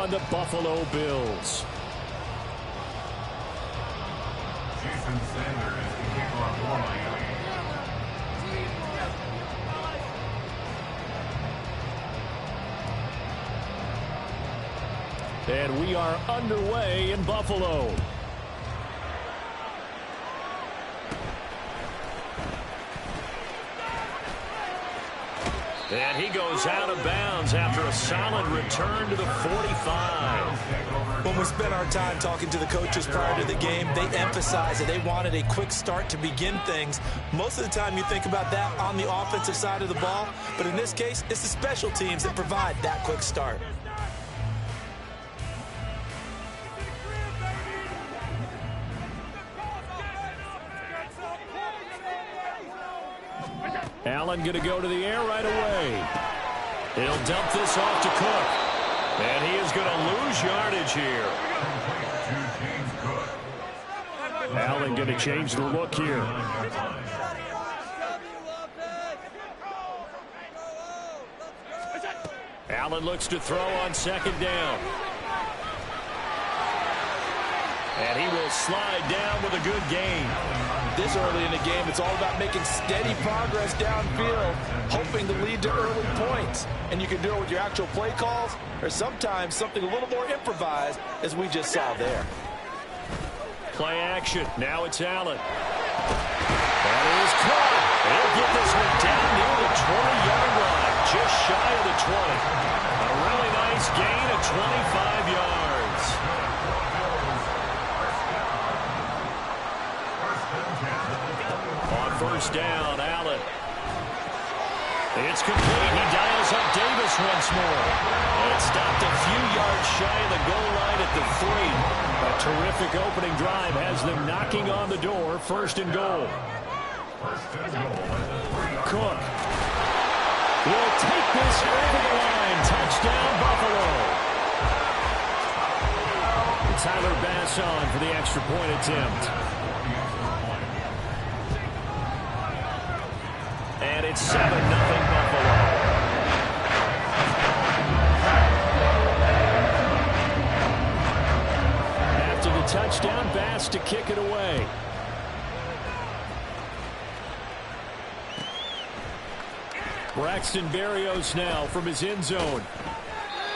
on the Buffalo Bills. Jason Sanders is the kicker for Miami. And we are underway in Buffalo. And he goes out of bounds after a solid return to the 45. When we spent our time talking to the coaches prior to the game, they emphasized that they wanted a quick start to begin things. Most of the time you think about that on the offensive side of the ball, but in this case, it's the special teams that provide that quick start. Allen going to go to the air right away. He'll dump this off to Cook. And he is going to lose yardage here. Allen going to change the look here. Allen looks to throw on second down. And he will slide down with a good gain. This early in the game, it's all about making steady progress downfield, hoping to lead to early points. And you can do it with your actual play calls, or sometimes something a little more improvised, as we just saw there. Play action. Now it's Allen. That is caught. He'll get this one down near the 20-yard line, just shy of the 20. A really nice gain of 25 yards. On first down, Allen. It's complete. He dials up Davis once more. And it's stopped a few yards shy of the goal line at the 3. A terrific opening drive has them knocking on the door. First and goal. Cook will take this over the line. Touchdown, Buffalo. Tyler Bass on for the extra point attempt. And it's 7-0 Buffalo. After the touchdown, Bass to kick it away. Braxton Berrios now from his end zone.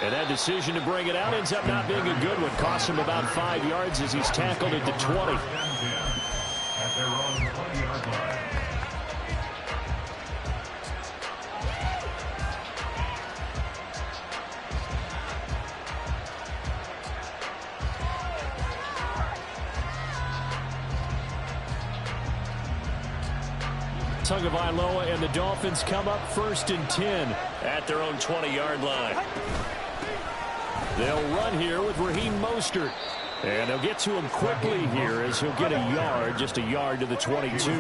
And that decision to bring it out ends up not being a good one. Costs him about 5 yards as he's tackled at the 20. Tagovailoa and the Dolphins come up first and 10 at their own 20-yard line. They'll run here with Raheem Mostert. And they'll get to him quickly here as he'll get a yard, just a yard to the 22.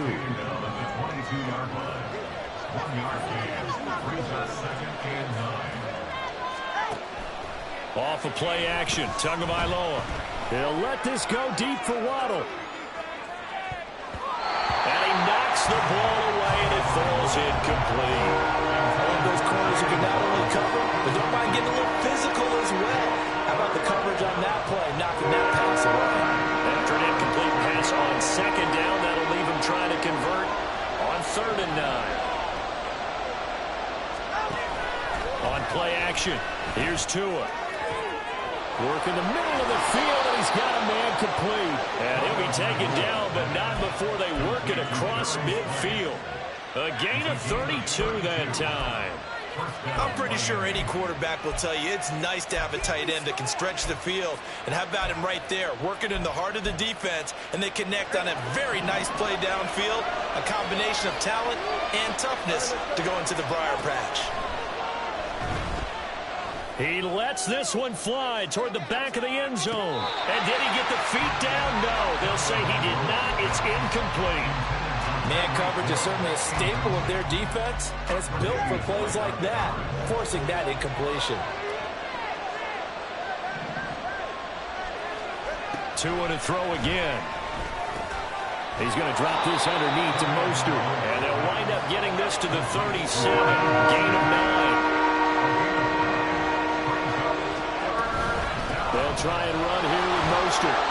Off of play action, Tagovailoa. He'll let this go deep for Waddle. And he knocks the ball away, and it falls incomplete. One of those corners who can not only cover, but don't mind getting a little physical as well. How about the coverage on that play, knocking that pass away? After an incomplete pass on second down, that'll leave him trying to convert on 3rd and 9. On play action, here's Tua. Work in the middle of the field, and he's got a man complete. And he'll be taken down, but not before they work it across midfield. A gain of 32 that time. I'm pretty sure any quarterback will tell you it's nice to have a tight end that can stretch the field. And how about him right there, working in the heart of the defense, and they connect on a very nice play downfield, a combination of talent and toughness to go into the briar patch. He lets this one fly toward the back of the end zone. And did he get the feet down? No, they'll say he did not. It's incomplete. Man coverage is certainly a staple of their defense, and it's built for plays like that, forcing that incompletion. Tua to throw again. He's going to drop this underneath to Mostert. And they'll wind up getting this to the 37. Gain of 9. they'll try and run here with Mostert.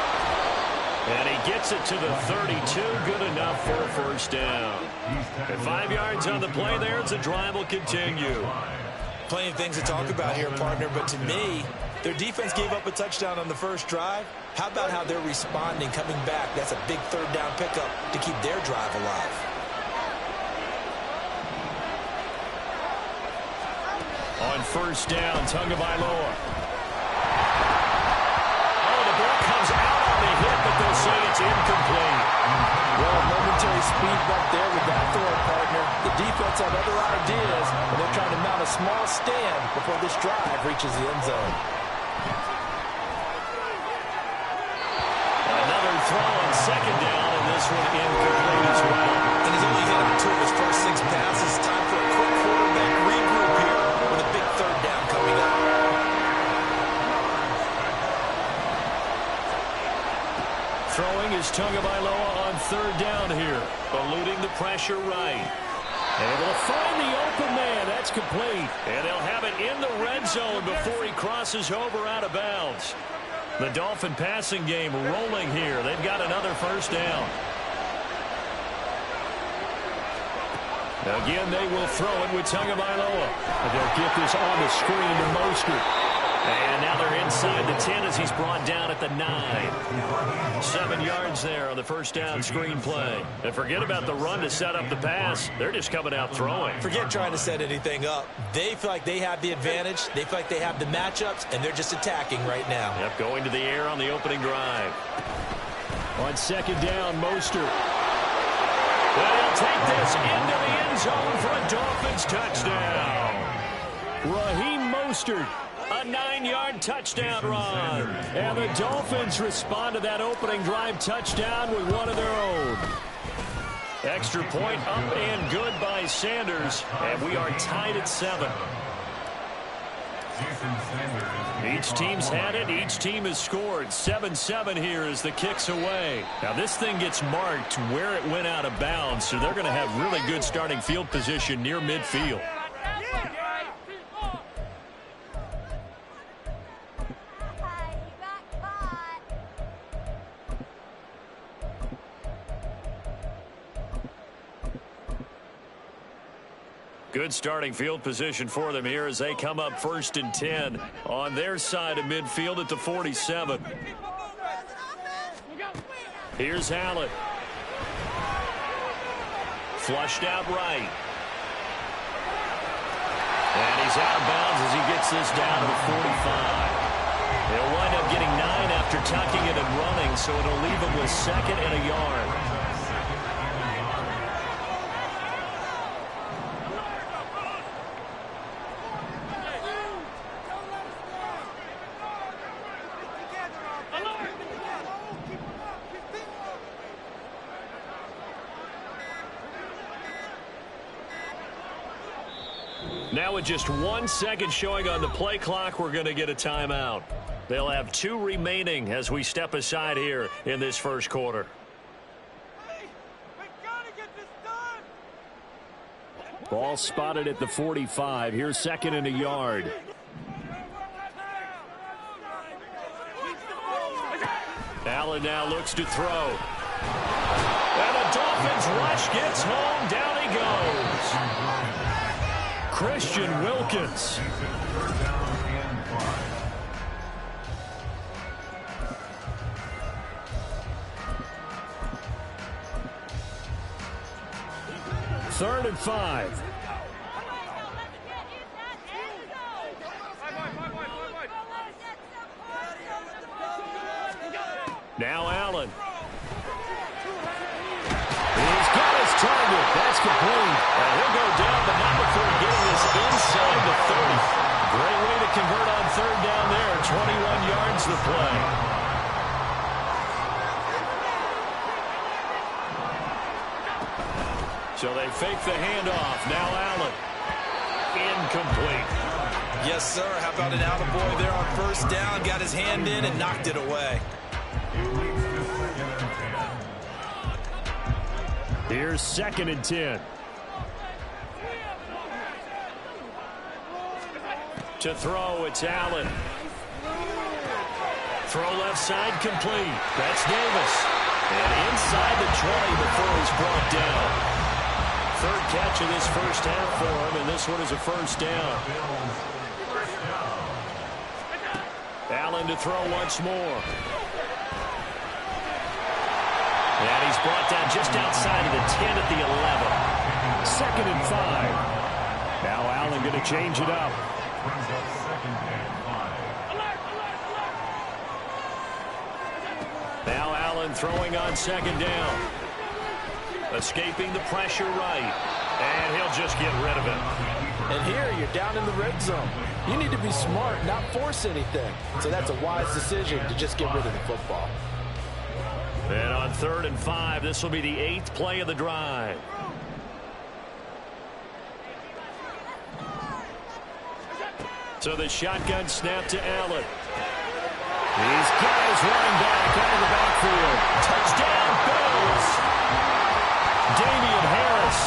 And he gets it to the 32. Good enough for a first down. And 5 yards on the play there as the drive will continue. Plenty of things to talk about here, partner, but to me, their defense gave up a touchdown on the first drive. How about how they're responding, coming back? That's a big third down pickup to keep their drive alive. On first down, Tagovailoa. Oh, the ball comes out on the hit, but they'll say it's incomplete. Well, momentary speed right there with that throw, partner. The defense have other ideas, and they're trying to mount a small stand before this drive reaches the end zone. Another throw on second down, and this one incomplete as well. And he's only hit on 2 of his first 6 passes. Time for a quick quarterback regroup here with a big third down coming up. Throwing is Tagovailoa on third down here. Eluding the pressure right. Able to find the open man. That's complete. And they'll have it in the red zone before he crosses over out of bounds. The Dolphin passing game rolling here. They've got another first down. Again, they will throw it with Tagovailoa. They'll get this on the screen to Mostert. And now they're inside the 10 as he's brought down at the 9. 7 yards there on the first down screen play. And forget about the run to set up the pass. They're just coming out throwing. Forget trying to set anything up. They feel like they have the advantage. They feel like they have the matchups, and they're just attacking right now. Yep, going to the air on the opening drive. On second down, Mostert. And he'll take this into the end zone for a Dolphins touchdown. Raheem Mostert. A 9-yard touchdown run. And the Dolphins respond to that opening drive touchdown with one of their own. Extra point up and good by Sanders. And we are tied at 7. Each team's had it. Each team has scored. 7-7 here as the kick's away. Now this thing gets marked where it went out of bounds, so they're going to have really good starting field position near midfield. Good starting field position for them here as they come up 1st and 10 on their side of midfield at the 47. Here's Allen. Flushed out right. And he's out of bounds as he gets this down to the 45. They'll wind up getting 9 after tucking it and running, so it'll leave them with 2nd and a yard. Now with just 1 second showing on the play clock, we're going to get a timeout. They'll have 2 remaining as we step aside here in this first quarter. Hey, we gotta get this done. Ball spotted at the 45. Here's 2nd and a yard. Allen now looks to throw. And the Dolphins rush gets home. Down he goes. Christian Wilkins. Third and 5. Now Allen. He's got his target. That's complete. And he'll go down, but not before getting this inside the 30. Great way to convert on third down there. 21 yards the play. So they fake the handoff. Now Allen. Incomplete. Yes, sir. How about an attaboy there on first down? Got his hand in and knocked it away. Here's 2nd and 10. To throw, it's Allen. Throw left side complete. That's Davis. And inside the 20 before he's brought down. Third catch of this first half for him, and this one is a first down. Allen to throw once more. And he's brought down just outside of the 10 at the 11. 2nd and 5. Now Allen going to change it up. Now Allen throwing on 2nd down. Escaping the pressure right. And he'll just get rid of it. And here you're down in the red zone. You need to be smart, not force anything. So that's a wise decision to just get rid of the football. And on 3rd and 5, this will be the 8th play of the drive. So the shotgun snap to Allen. He's got his running back out of the backfield. Touchdown, Bills. Damian Harris,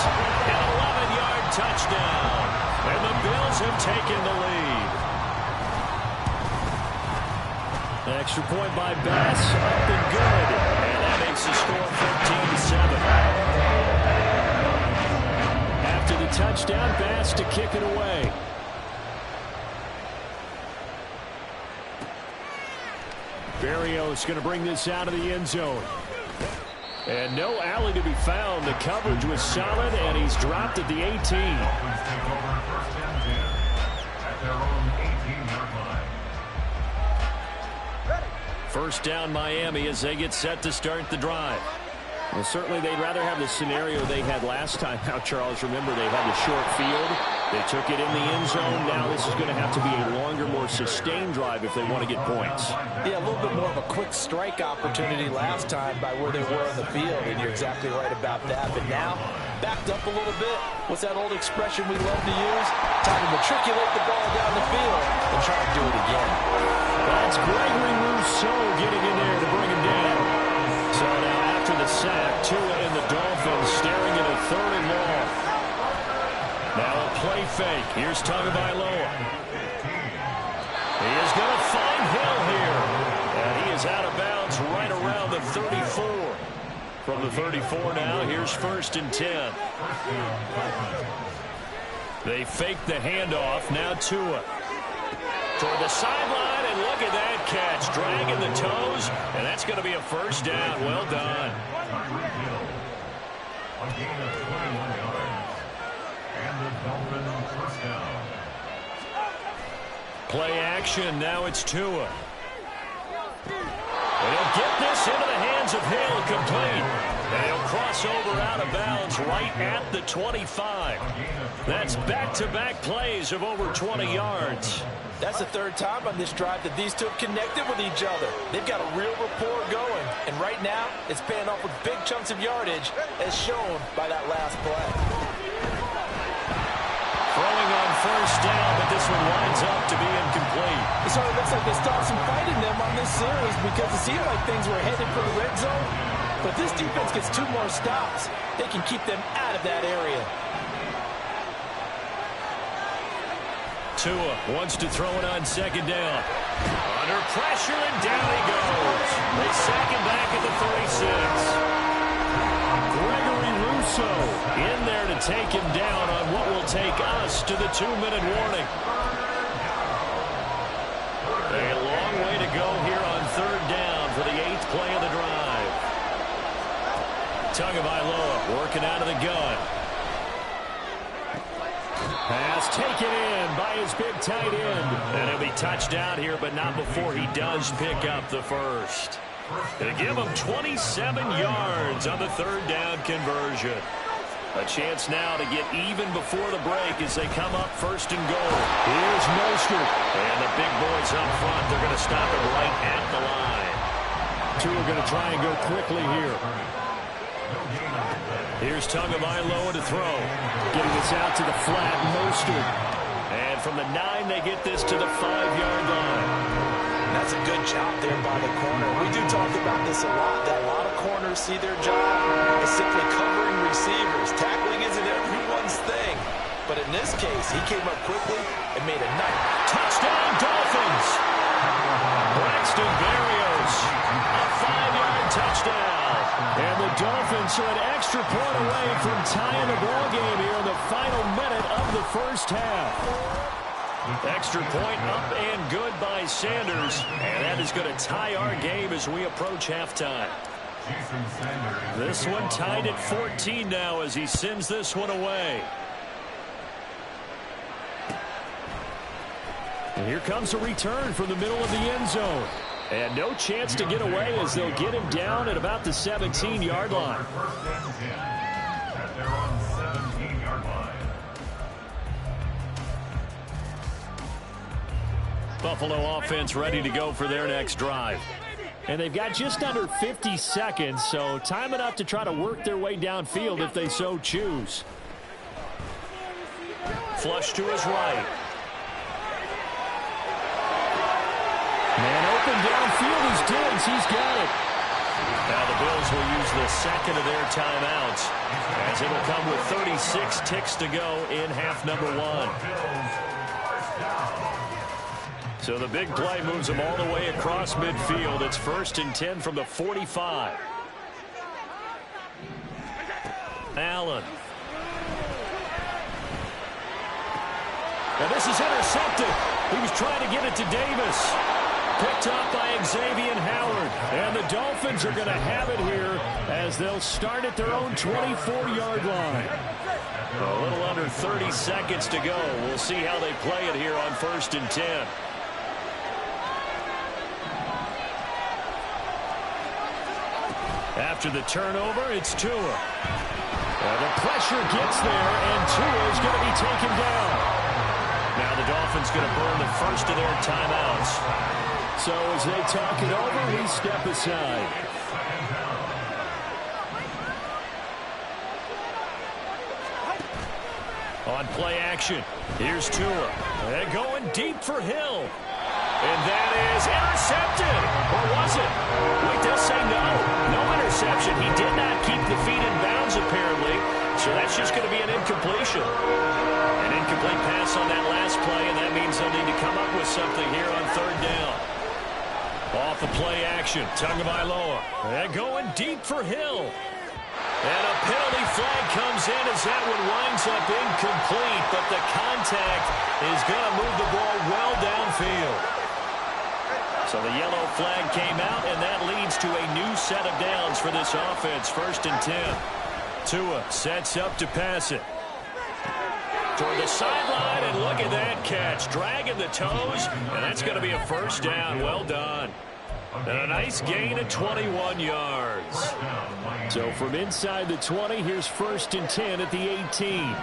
an 11-yard touchdown. And the Bills have taken the lead. Extra point by Bass, up and good. And that makes the score 14-7. After the touchdown, Bass to kick it away. Berrios going to bring this out of the end zone. And no alley to be found. The coverage was solid, and he's dropped at the 18. First down Miami as they get set to start the drive. Well, certainly they'd rather have the scenario they had last time out, Charles. Remember, they had the short field. They took it in the end zone. Now this is going to have to be a longer, more sustained drive if they want to get points. Yeah, a little bit more of a quick strike opportunity last time by where they were on the field, and you're exactly right about that. But now, backed up a little bit. What's that old expression we love to use? Time to matriculate the ball down the field and try to do it again. That's Gregory Rousseau getting in there to bring him down. So now after the sack, Tua and the Dolphins staring at a 3rd and long. Now a play fake. Here's Tagovailoa. He is going to find Hill here. And he is out of bounds right around the 34. From the 34 now, here's 1st and 10. They fake the handoff. Now Tua. Toward the sideline, and look at that catch. Dragging the toes, and that's going to be a first down. Well done. Play action. Now it's Tua. And he'll get this into the hands of Hill, complete. And he'll cross over out of bounds right at the 25. That's back-to-back plays of over 20 yards. That's the 3rd time on this drive that these two have connected with each other. They've got a real rapport going. And right now, it's paying off with big chunks of yardage, as shown by that last play. Throwing on 1st down, but this one winds up to be incomplete. It sort of looks like they stopped some fight in them on this series because it seemed like things were headed for the red zone. But this defense gets 2 more stops. They can keep them out of that area. Tua wants to throw it on 2nd down. Under pressure, and down he goes. They sack him back at the 36. Gregory Rousseau in there to take him down on what will take us to the 2-minute warning. A long way to go here on 3rd down for the 8th play of the drive. Tagovailoa working out of the gun. Pass taken in by his big tight end. And he'll be touched out here, but not before he does pick up the first. They give him 27 yards on the 3rd down conversion. A chance now to get even before the break as they come up 1st and goal. Here's Mostert. And the big boys up front, they're going to stop him right at the line. Two are going to try and go quickly here. Here's Tagovailoa to throw. Getting this out to the flat, Mostert. And from the 9, they get this to the 5-yard line. That's a good job there by the corner. We do talk about this a lot, that a lot of corners see their job as simply covering receivers. Tackling isn't everyone's thing. But in this case, he came up quickly and made a nice touchdown, Dolphins! Braxton Berrios, a 5-yard touchdown. And the Dolphins are an extra point away from tying the ball game here in the final minute of the first half. Extra point up and good by Sanders. And that is going to tie our game as we approach halftime. This one tied at 14 now as he sends this one away. And here comes a return from the middle of the end zone. And no chance to get away as they'll get him down at about the 17-yard line. Buffalo offense ready to go for their next drive. And they've got just under 50 seconds, so time enough to try to work their way downfield if they so choose. Flush to his right. Man open downfield is Diggs. He's got it. Now the Bills will use the second of their timeouts as it'll come with 36 ticks to go in half number 1. So the big play moves them all the way across midfield. It's 1st and 10 from the 45. Allen. Now this is intercepted. He was trying to get it to Davis. Picked up by Xavier Howard. And the Dolphins are going to have it here as they'll start at their own 24-yard line. A little under 30 seconds to go. We'll see how they play it here on 1st and 10. After the turnover, it's Tua. The pressure gets there, and Tua is going to be taken down. Now the Dolphins going to burn the first of their timeouts. So as they talk it over, we step aside. On play action, here's Tua. They're going deep for Hill. And that is intercepted. Or was it? Wait, they'll say no. No interception. He did not keep the feet in bounds, apparently. So that's just going to be an incompletion. An incomplete pass on that last play, and that means they'll need to come up with something here on 3rd down. Off the play action, Tagovailoa. They're going deep for Hill. And a penalty flag comes in as that one winds up incomplete, but the contact is going to move the ball well downfield. So the yellow flag came out, and that leads to a new set of downs for this offense. 1st and 10. Tua sets up to pass it. Toward the sideline, and look at that catch. Dragging the toes, and that's going to be a 1st down. Well done. And a nice gain of 21 yards. So from inside the 20, here's 1st and 10 at the 18.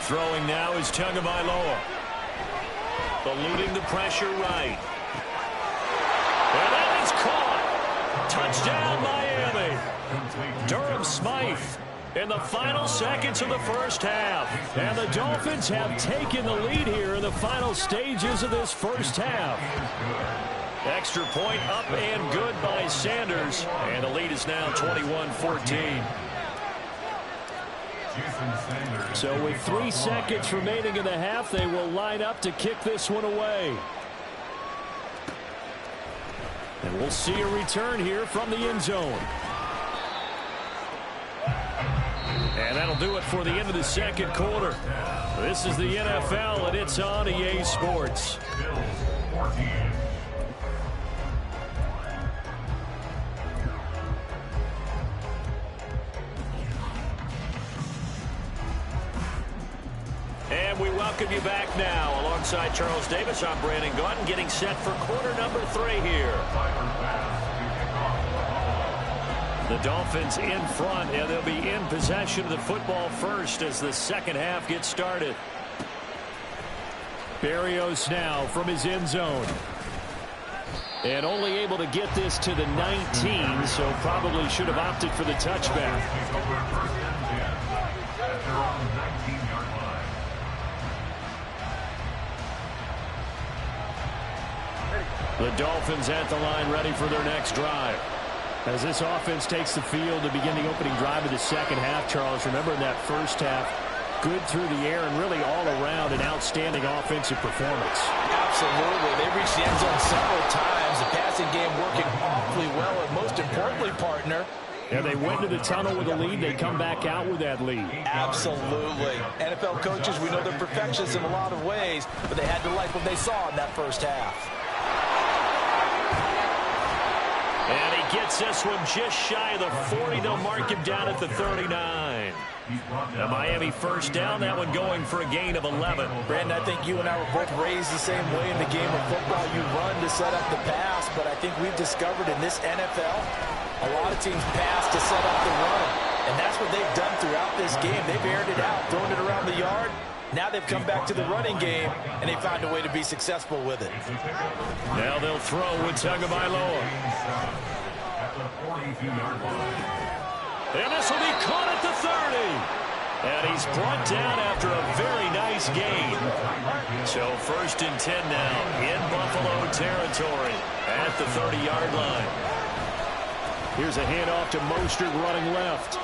Throwing now is Tagovailoa. Eluding the pressure right. And that is caught. Touchdown, Miami. Durham Smythe in the final seconds of the first half. And the Dolphins have taken the lead here in the final stages of this first half. Extra point up and good by Sanders. And the lead is now 21-14. So with 3 seconds remaining in the half, they will line up to kick this one away. And we'll see a return here from the end zone. And that'll do it for the end of the second quarter. This is the NFL, and it's on EA Sports. And we welcome you back now. Alongside Charles Davis, I'm Brandon Gaudin, getting set for quarter number 3 here. The Dolphins in front, and they'll be in possession of the football first as the second half gets started. Berrios now from his end zone. And only able to get this to the 19, so probably should have opted for the touchback. The Dolphins at the line ready for their next drive. As this offense takes the field to begin the opening drive of the second half, Charles, remember in that first half, Good through the air and really all around an outstanding offensive performance. Absolutely. They reached the end zone several times. The passing game working awfully well, and most importantly, partner, and they went to the tunnel with a lead. They come back out with that lead. Absolutely. NFL coaches, we know they're perfectionists in a lot of ways, but they had to like what they saw in that first half. And he gets this one just shy of the 40. They'll mark him down at the 39. The Miami first down, that one going for a gain of 11. Brandon, I think you and I were both raised the same way in the game of football. You run to set up the pass, but I think we've discovered in this NFL, a lot of teams pass to set up the run. And that's what they've done throughout this game. They've aired it out, thrown it around the yard. Now they've come back to the running game, and they find a way to be successful with it. Now they'll throw with Tagovailoa. And this will be caught at the 30. And he's brought down after a very nice gain. So 1st and 10 now in Buffalo territory at the 30-yard line. Here's a handoff to Mostert running left.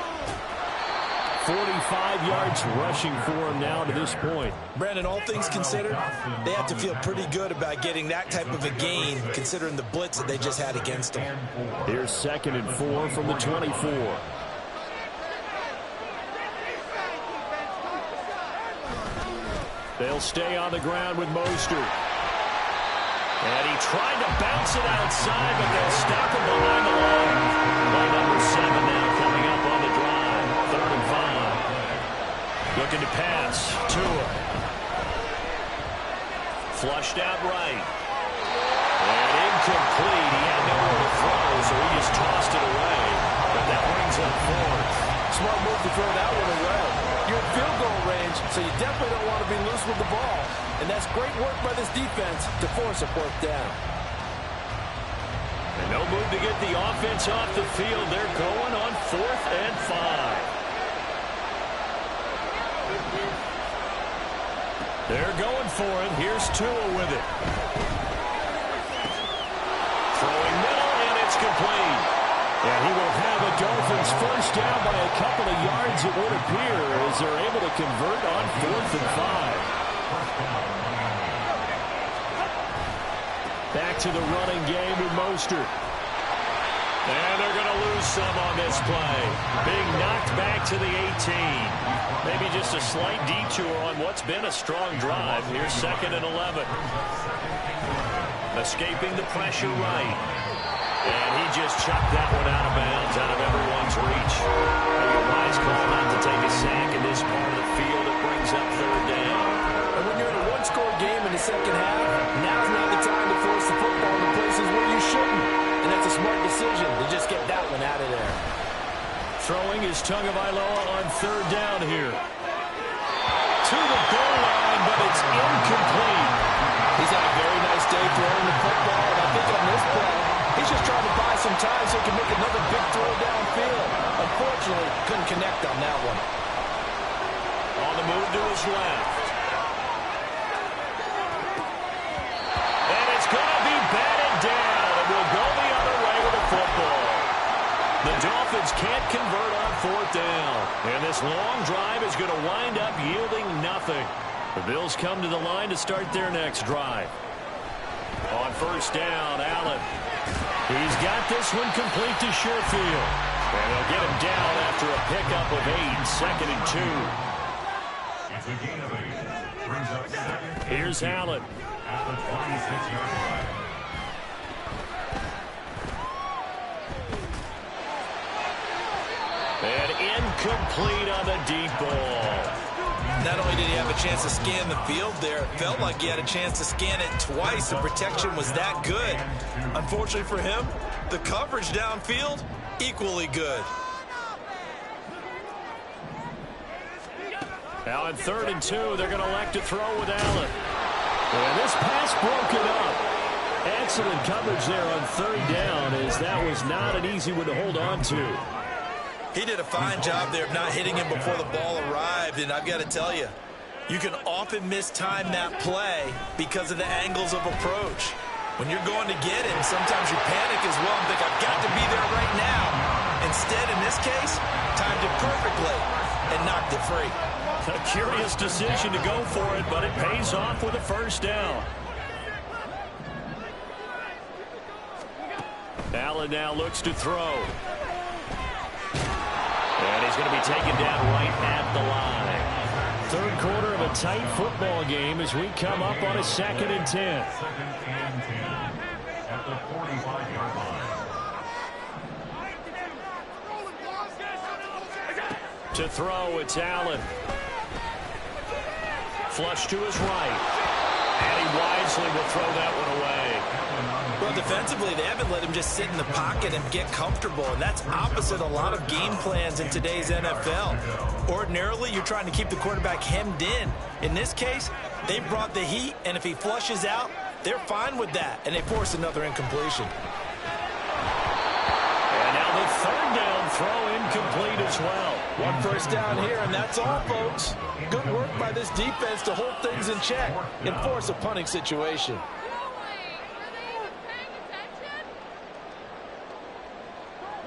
45 yards rushing for him now to this point. Brandon, all things considered, they have to feel pretty good about getting that type of a gain considering the blitz that they just had against them. Here's 2nd and 4 from the 24. They'll stay on the ground with Mostert. And he tried to bounce it outside, but they'll stop him behind the line. By number 7 now coming up on the drive. 3rd and 5. Looking to pass. Tua. Flushed out right. And incomplete. He had nowhere to throw, so he just tossed it away. But that brings up 4th. Smart move to throw that one away. You're in field goal range, so you definitely don't want to be loose with the ball. And that's great work by this defense to force a 4th down. And no move to get the offense off the field. They're going on 4th and 5. They're going for it. Here's Tua with it. Throwing middle, and it's complete. And he will have the Dolphins first down by a couple of yards, it would appear, as they're able to convert on 4th and 5. Back to the running game with Mostert. And they're going to lose some on this play. Being knocked back to the 18. Maybe just a slight detour on what's been a strong drive. Here's 2nd and 11. Escaping the pressure right. And he just chucked that one out of bounds, out of everyone's reach. Maybe a wise call not to take a sack in this part of the field. It brings up 3rd down. And when you're in a one-score game in the second half, now's not the time to force the football in the places where you shouldn't. And that's a smart decision to just get that one out of there. Throwing is Tagovailoa on 3rd down here. To the goal line, but it's incomplete. He's had a very nice day throwing the football, and I think on this play, he's just trying to buy some time so he can make another big throw downfield. Unfortunately, couldn't connect on that one. On the move to his left. And it's going to be batted down. And we'll go the other way with the football. The Dolphins can't convert on 4th down. And this long drive is going to wind up yielding nothing. The Bills come to the line to start their next drive. On 1st down, Allen. He's got this one complete to Sherfield. And they'll get him down after a pickup of 8, 2nd and 2. It's a gain of 8. Brings up 2nd. Here's Allen. At the 26-yard line. And incomplete on the deep ball. Not only did he have a chance to scan the field there, it felt like he had a chance to scan it twice. The protection was that good. Unfortunately for him, the coverage downfield, equally good. Now on 3rd and 2, they're going to elect to throw with Allen. And this pass broken up. Excellent coverage there on 3rd down, as that was not an easy one to hold on to. He did a fine job there of not hitting him before the ball arrived, and I've got to tell you, you can often mistime that play because of the angles of approach. When you're going to get him, sometimes you panic as well and think, I've got to be there right now. Instead, in this case, timed it perfectly and knocked it free. A curious decision to go for it, but it pays off with a first down. Allen now looks to throw. And he's going to be taken down right at the line. Third quarter of a tight football game as we come up on a 2nd and 10. 2nd and 10 at the 45-yard line. To throw, it's Allen. Flush to his right. And he wisely will throw that one away. Well, defensively, they haven't let him just sit in the pocket and get comfortable, and that's opposite a lot of game plans in today's NFL. Ordinarily, you're trying to keep the quarterback hemmed in. In this case, they brought the heat, and if he flushes out, they're fine with that, and they force another incompletion. And now the third down throw incomplete as well. One first down here, and that's all, folks. Good work by this defense to hold things in check and force a punting situation.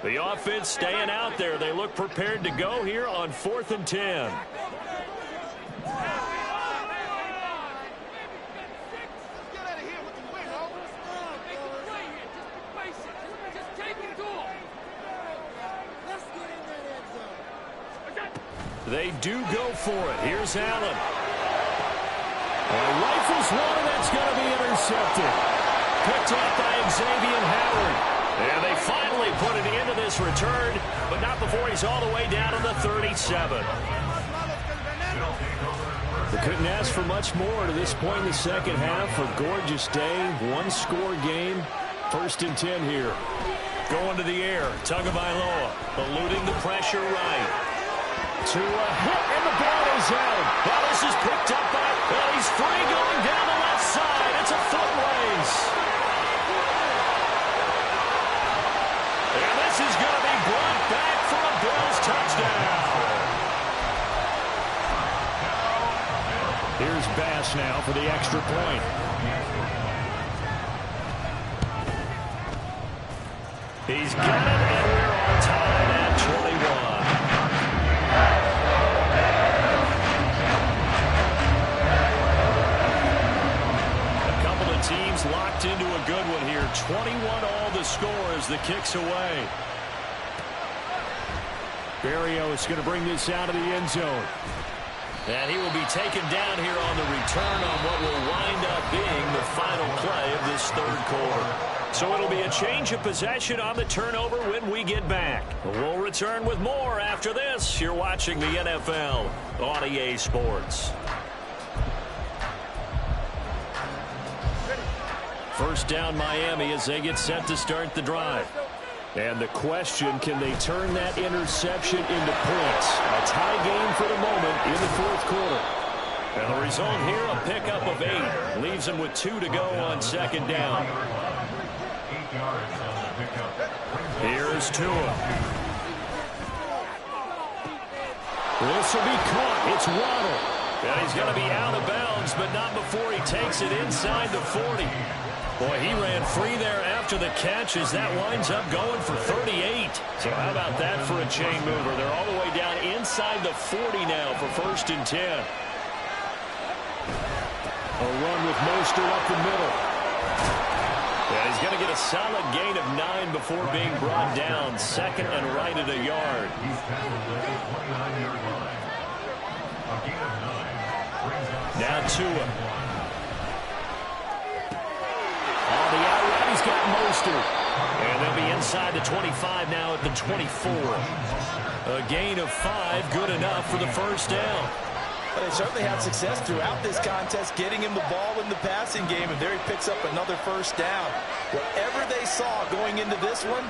The offense staying out there. They look prepared to go here on 4th and 10. They do go for it. Here's Allen. Rifles one, and that's going to be intercepted. Picked off by Xavier Howard. And they finally put an end to this return, but not before he's all the way down to the 37. They couldn't ask for much more to this point in the second half. A gorgeous day, one-score game. 1st and 10 here. Going to the air, Tagovailoa, eluding the pressure right. To a hit, and the ball is out. Well, this is picked up by, well, he's free going down the left side. It's a foot race. And this is going to be brought back for a Bills touchdown. Here's Bass now for the extra point. He's got it, and we're on time at 21. Teams locked into a good one here. 21 all the score as the kick's away. Berrios going to bring this out of the end zone. And he will be taken down here on the return on what will wind up being the final play of this third quarter. So it'll be a change of possession on the turnover when we get back. We'll return with more after this. You're watching the NFL on EA Sports. First down Miami as they get set to start the drive. And the question, can they turn that interception into points? A tie game for the moment in the fourth quarter. And the result here, a pickup of 8. Leaves them with 2 to go on second down. Here's Tua. This will be caught. It's Waddle. And he's going to be out of bounds, but not before he takes it inside the 40. Boy, he ran free there after the catch as that winds up going for 38. So how about that for a chain mover? They're all the way down inside the 40 now for 1st and 10. A run with Mostert up the middle. Yeah, he's going to get a solid gain of 9 before being brought down. 2nd and right at a yard. Now Tua. On the outright, he's got Mostert. And they'll be inside the 25 now at the 24. A gain of 5, good enough for the first down. But they certainly had success throughout this contest, getting him the ball in the passing game, and there he picks up another first down. Whatever they saw going into this one,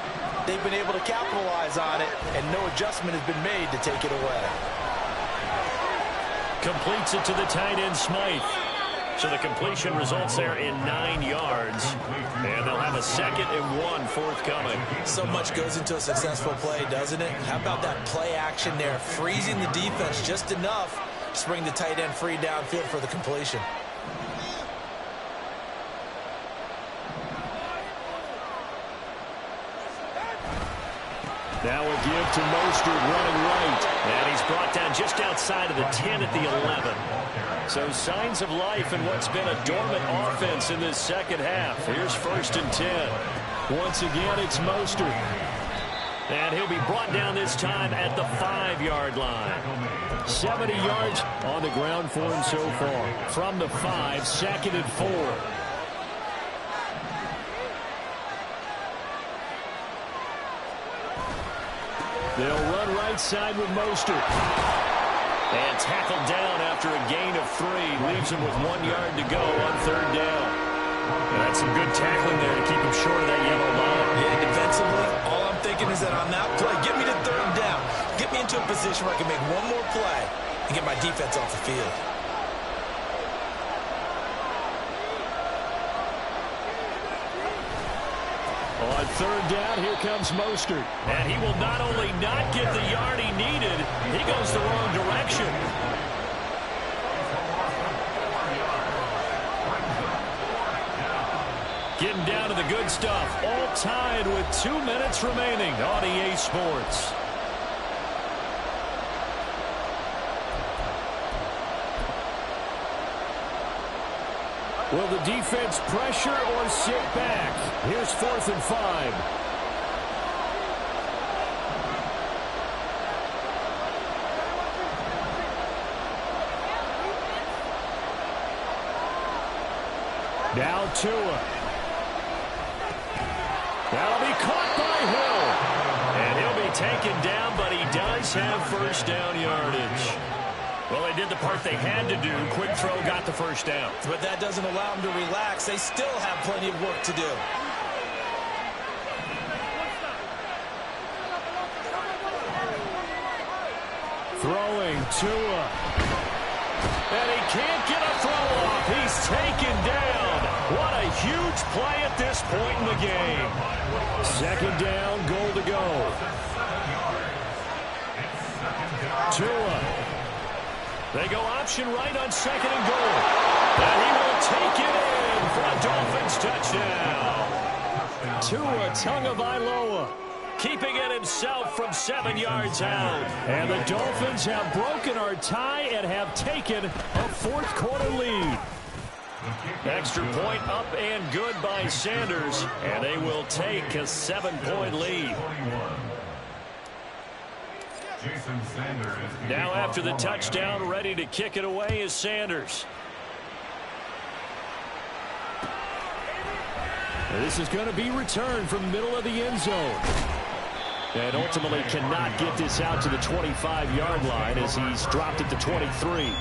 they've been able to capitalize on it, and no adjustment has been made to take it away. Completes it to the tight end, Smythe. So the completion results there in 9 yards. And they'll have a 2nd and 1 forthcoming. So much goes into a successful play, doesn't it? How about that play action there? Freezing the defense just enough to bring the tight end free downfield for the completion. Now a give to Mostert running right. And he's brought down just outside of the 10 at the 11. So signs of life in what's been a dormant offense in this second half. Here's 1st and 10. Once again, it's Mostert. And he'll be brought down this time at the 5-yard line. 70 yards on the ground for him so far. From the 5, 2nd and 4. They'll run right side with Mostert. And tackled down after a gain of 3. Leaves him with 1 yard to go on 3rd down. And that's some good tackling there to keep him short of that yellow line. Yeah, defensively, all I'm thinking is that on that play, get me to 3rd down. Get me into a position where I can make one more play and get my defense off the field. On 3rd down, here comes Mostert. And he will not only not get the yard he needed, he goes the wrong direction. Getting down to the good stuff. All tied with 2 minutes remaining on EA Sports. Will the defense pressure or sit back? Here's 4th and 5. Now Tua. That'll be caught by Hill. And he'll be taken down, but he does have 1st down yardage. Well, they did the part they had to do. Quick throw got the 1st down. But that doesn't allow them to relax. They still have plenty of work to do. Throwing Tua. And he can't get a throw off. He's taken down. What a huge play at this point in the game. 2nd down, goal to go. Tua. They go option right on 2nd and goal. And he will take it in for a Dolphins touchdown. Tua Tagovailoa keeping it himself from 7 yards out. And the Dolphins have broken our tie and have taken a 4th quarter lead. Extra point up and good by Sanders. And they will take a 7-point lead. Now after the touchdown, ready to kick it away is Sanders. This is going to be returned from the middle of the end zone. And ultimately cannot get this out to the 25-yard line as he's dropped at the 23.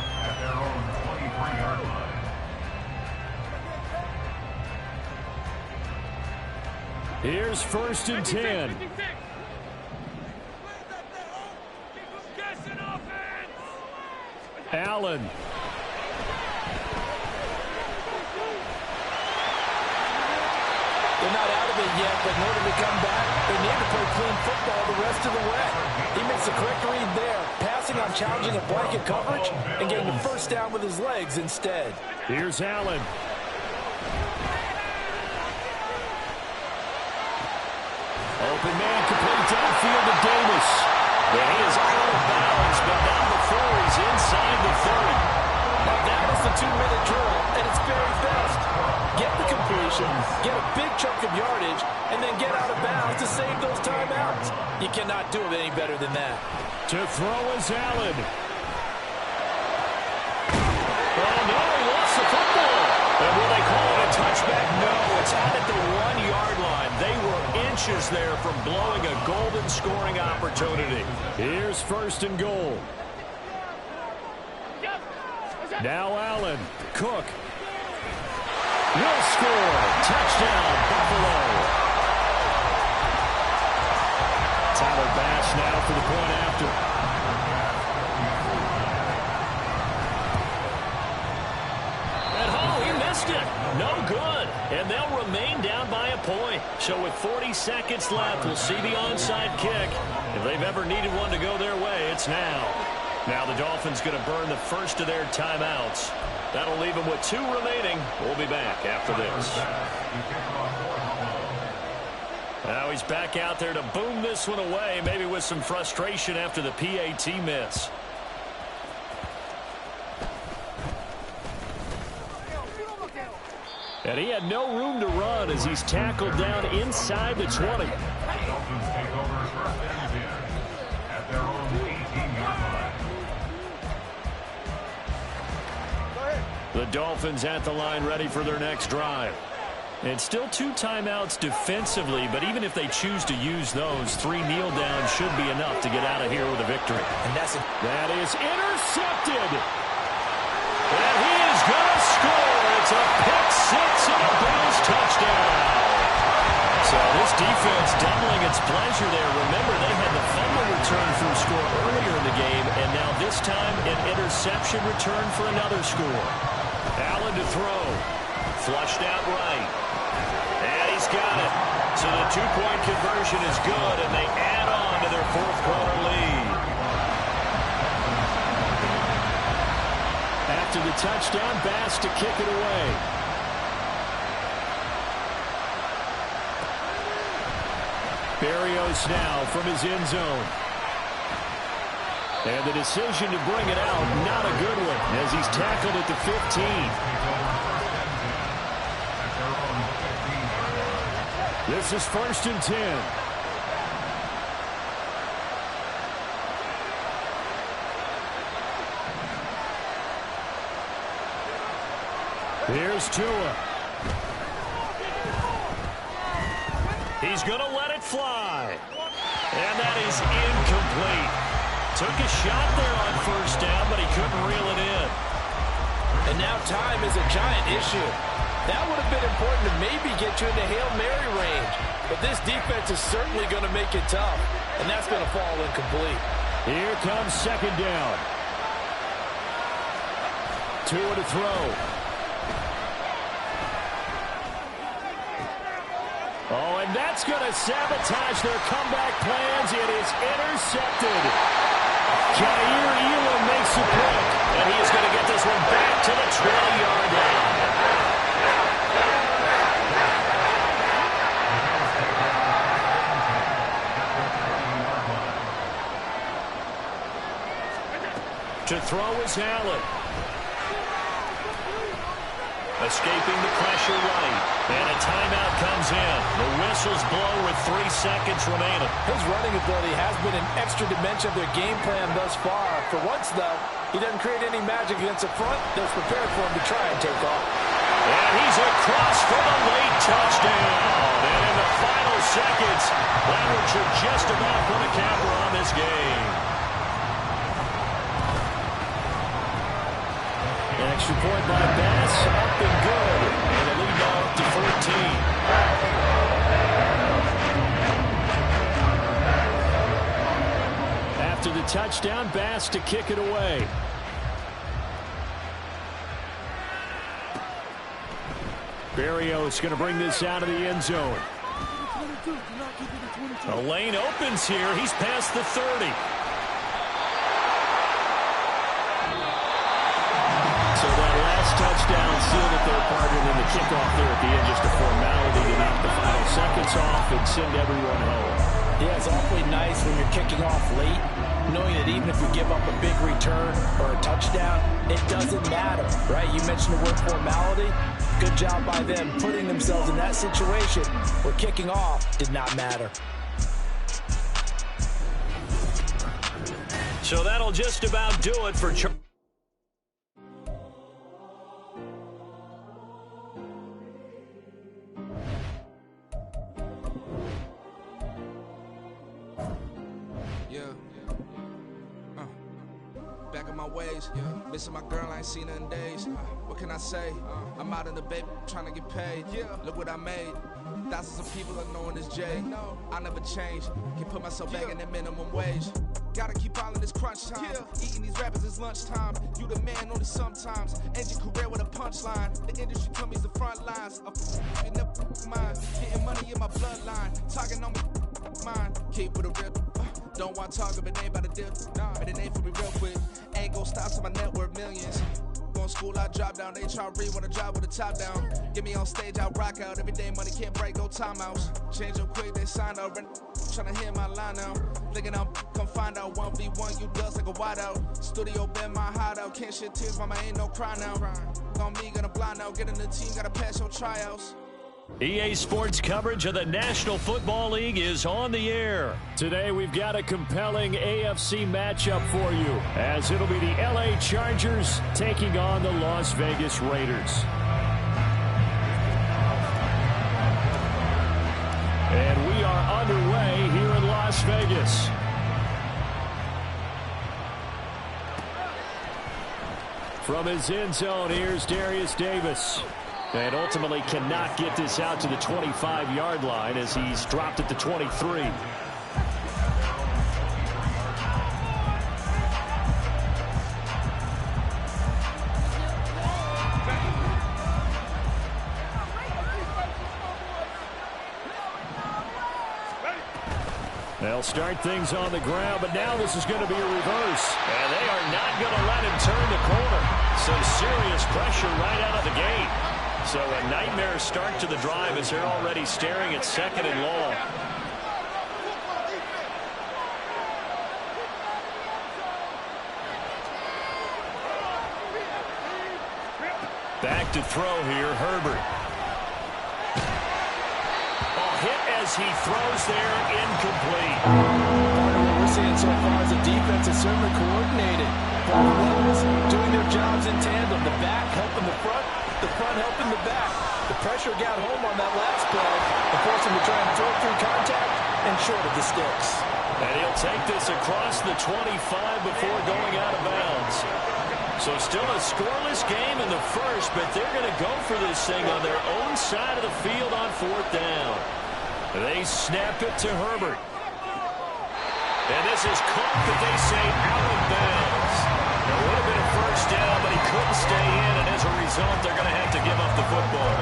Here's 1st and 10. Allen. They're not out of it yet, but in order to come back, they need to play clean football the rest of the way. He makes the correct read there, passing on challenging a blanket coverage and getting the 1st down with his legs instead. Here's Allen. Open man, complete downfield to Davis. And he is out of bounds, but not before he's inside the 30. Now that is the 2-minute drill at its very best. Get the completion, get a big chunk of yardage, and then get out of bounds to save those timeouts. You cannot do it any better than that. To throw is Allen. Oh, no, he lost the football. And will they call it a touchback? No, it's out at the 1-yard line. They were inches there from blowing a golden scoring opportunity. Here's 1st and goal. Now Allen. Cook. Will score. Touchdown, Buffalo. Tyler Bass now for the point after. And he missed it. No good. And they'll remain down by a point. So with 40 seconds left, we'll see the onside kick. If they've ever needed one to go their way, it's now. Now the Dolphins going to burn the 1st of their timeouts. That'll leave them with 2 remaining. We'll be back after this. Now he's back out there to boom this one away, maybe with some frustration after the PAT miss. And he had no room to run as he's tackled down inside the 20. Dolphins take over first and 10 at their own 18-yard line. The Dolphins at the line ready for their next drive. It's still 2 timeouts defensively, but even if they choose to use those, 3 kneel downs should be enough to get out of here with a victory. And that is intercepted. And he is going to score. It's a pick 6 and a Bills touchdown. So this defense doubling its pleasure there. Remember, they had the fumble return for a score earlier in the game, and now this time an interception return for another score. Allen to throw. Flushed out right. And he's got it. So the 2-point conversion is good, and they add on to their 4th-quarter lead. After the touchdown, Bass to kick it away. Berrios now from his end zone. And the decision to bring it out, not a good one, as he's tackled at the 15. This is 1st and 10. Here's Tua. He's going to let it fly. And that is incomplete. Took a shot there on 1st down, but he couldn't reel it in. And now time is a giant issue. That would have been important to maybe get you into Hail Mary range. But this defense is certainly going to make it tough. And that's going to fall incomplete. Here comes 2nd down. Tua to throw. Oh, and that's going to sabotage their comeback plans. It is intercepted. Jair Elam makes a pick. And he is going to get this one back to the 20-yard line. To throw is Allen. Escaping the pressure right. And a timeout comes in. The whistles blow with 3 seconds remaining. His running ability has been an extra dimension of their game plan thus far. For once, though, he doesn't create any magic against the front. They're prepared for him to try and take off. And he's across for the late touchdown. And in the final seconds, Leonard should just about put a capper on this game. Extra point by Bass, up and good. And the lead now up to 14. After the touchdown, Bass to kick it away. Berrios going to bring this out of the end zone. The lane opens here. He's past the 30. So that last touchdown sealed it there, partner, in the kickoff there at the end. Just a formality to knock the final seconds off and send everyone home. Yeah, it's awfully nice when you're kicking off late, knowing that even if you give up a big return or a touchdown, it doesn't matter, right? You mentioned the word formality. Good job by them putting themselves in that situation where kicking off did not matter. So that'll just about do it for Back in my ways, missing my girl, I ain't seen her in days. What can I say? I'm out in the baby, trying to get paid. Look what I made. Thousands of people are knowing this Jay. I never change. Can put myself back in the minimum wage. Gotta keep all in this crunch time. Eating these rappers is lunchtime. You the man only sometimes. End your career with a punchline. The industry told me the front lines. You never mind. Getting money in my bloodline. Talking on me, mine. Keep with a real. Don't want to talk, but it ain't about a deal. But it ain't for me real quick. Ain't gon' stop till my net worth millions. in school, I drop down. They try to read when I drive with the top down. Get me on stage, I rock out. Every day money can't break, no timeouts. Change up quick, they sign up. Tryna hear my line now. Thinking I'm come find out 1v1, you does like a wideout. Studio been my hideout. Can't shed tears, mama ain't no cry now. On me, gonna blind out. Get in the team, gotta pass your tryouts. EA Sports coverage of the National Football League is on the air. Today we've got a compelling AFC matchup for you, as it'll be the LA Chargers taking on the Las Vegas Raiders. And we are underway here in Las Vegas. From his end zone, here's Darius Davis. And ultimately cannot get this out to the 25-yard line as he's dropped at the 23. They'll start things on the ground, but now this is going to be a reverse. And they are not going to let him turn the corner. Some serious pressure right out of the gate. So a nightmare start to the drive as they're already staring at 2nd and long. Back to throw here, Herbert. Hit as he throws there, incomplete. Part of what we're seeing so far is the defense is certainly coordinated. Both levels doing their jobs in tandem. The back helping the front helping the back. The pressure got home on that last play and forced him to try and throw through contact and short of the sticks. And he'll take this across the 25 before going out of bounds. So still a scoreless game in the first, but they're going to go for this thing on their own side of the field on 4th down. They snap it to Herbert. And this is caught, but they say out of bounds. It would have been a first down, but he couldn't stay in, and as a result, they're going to have to give up the football.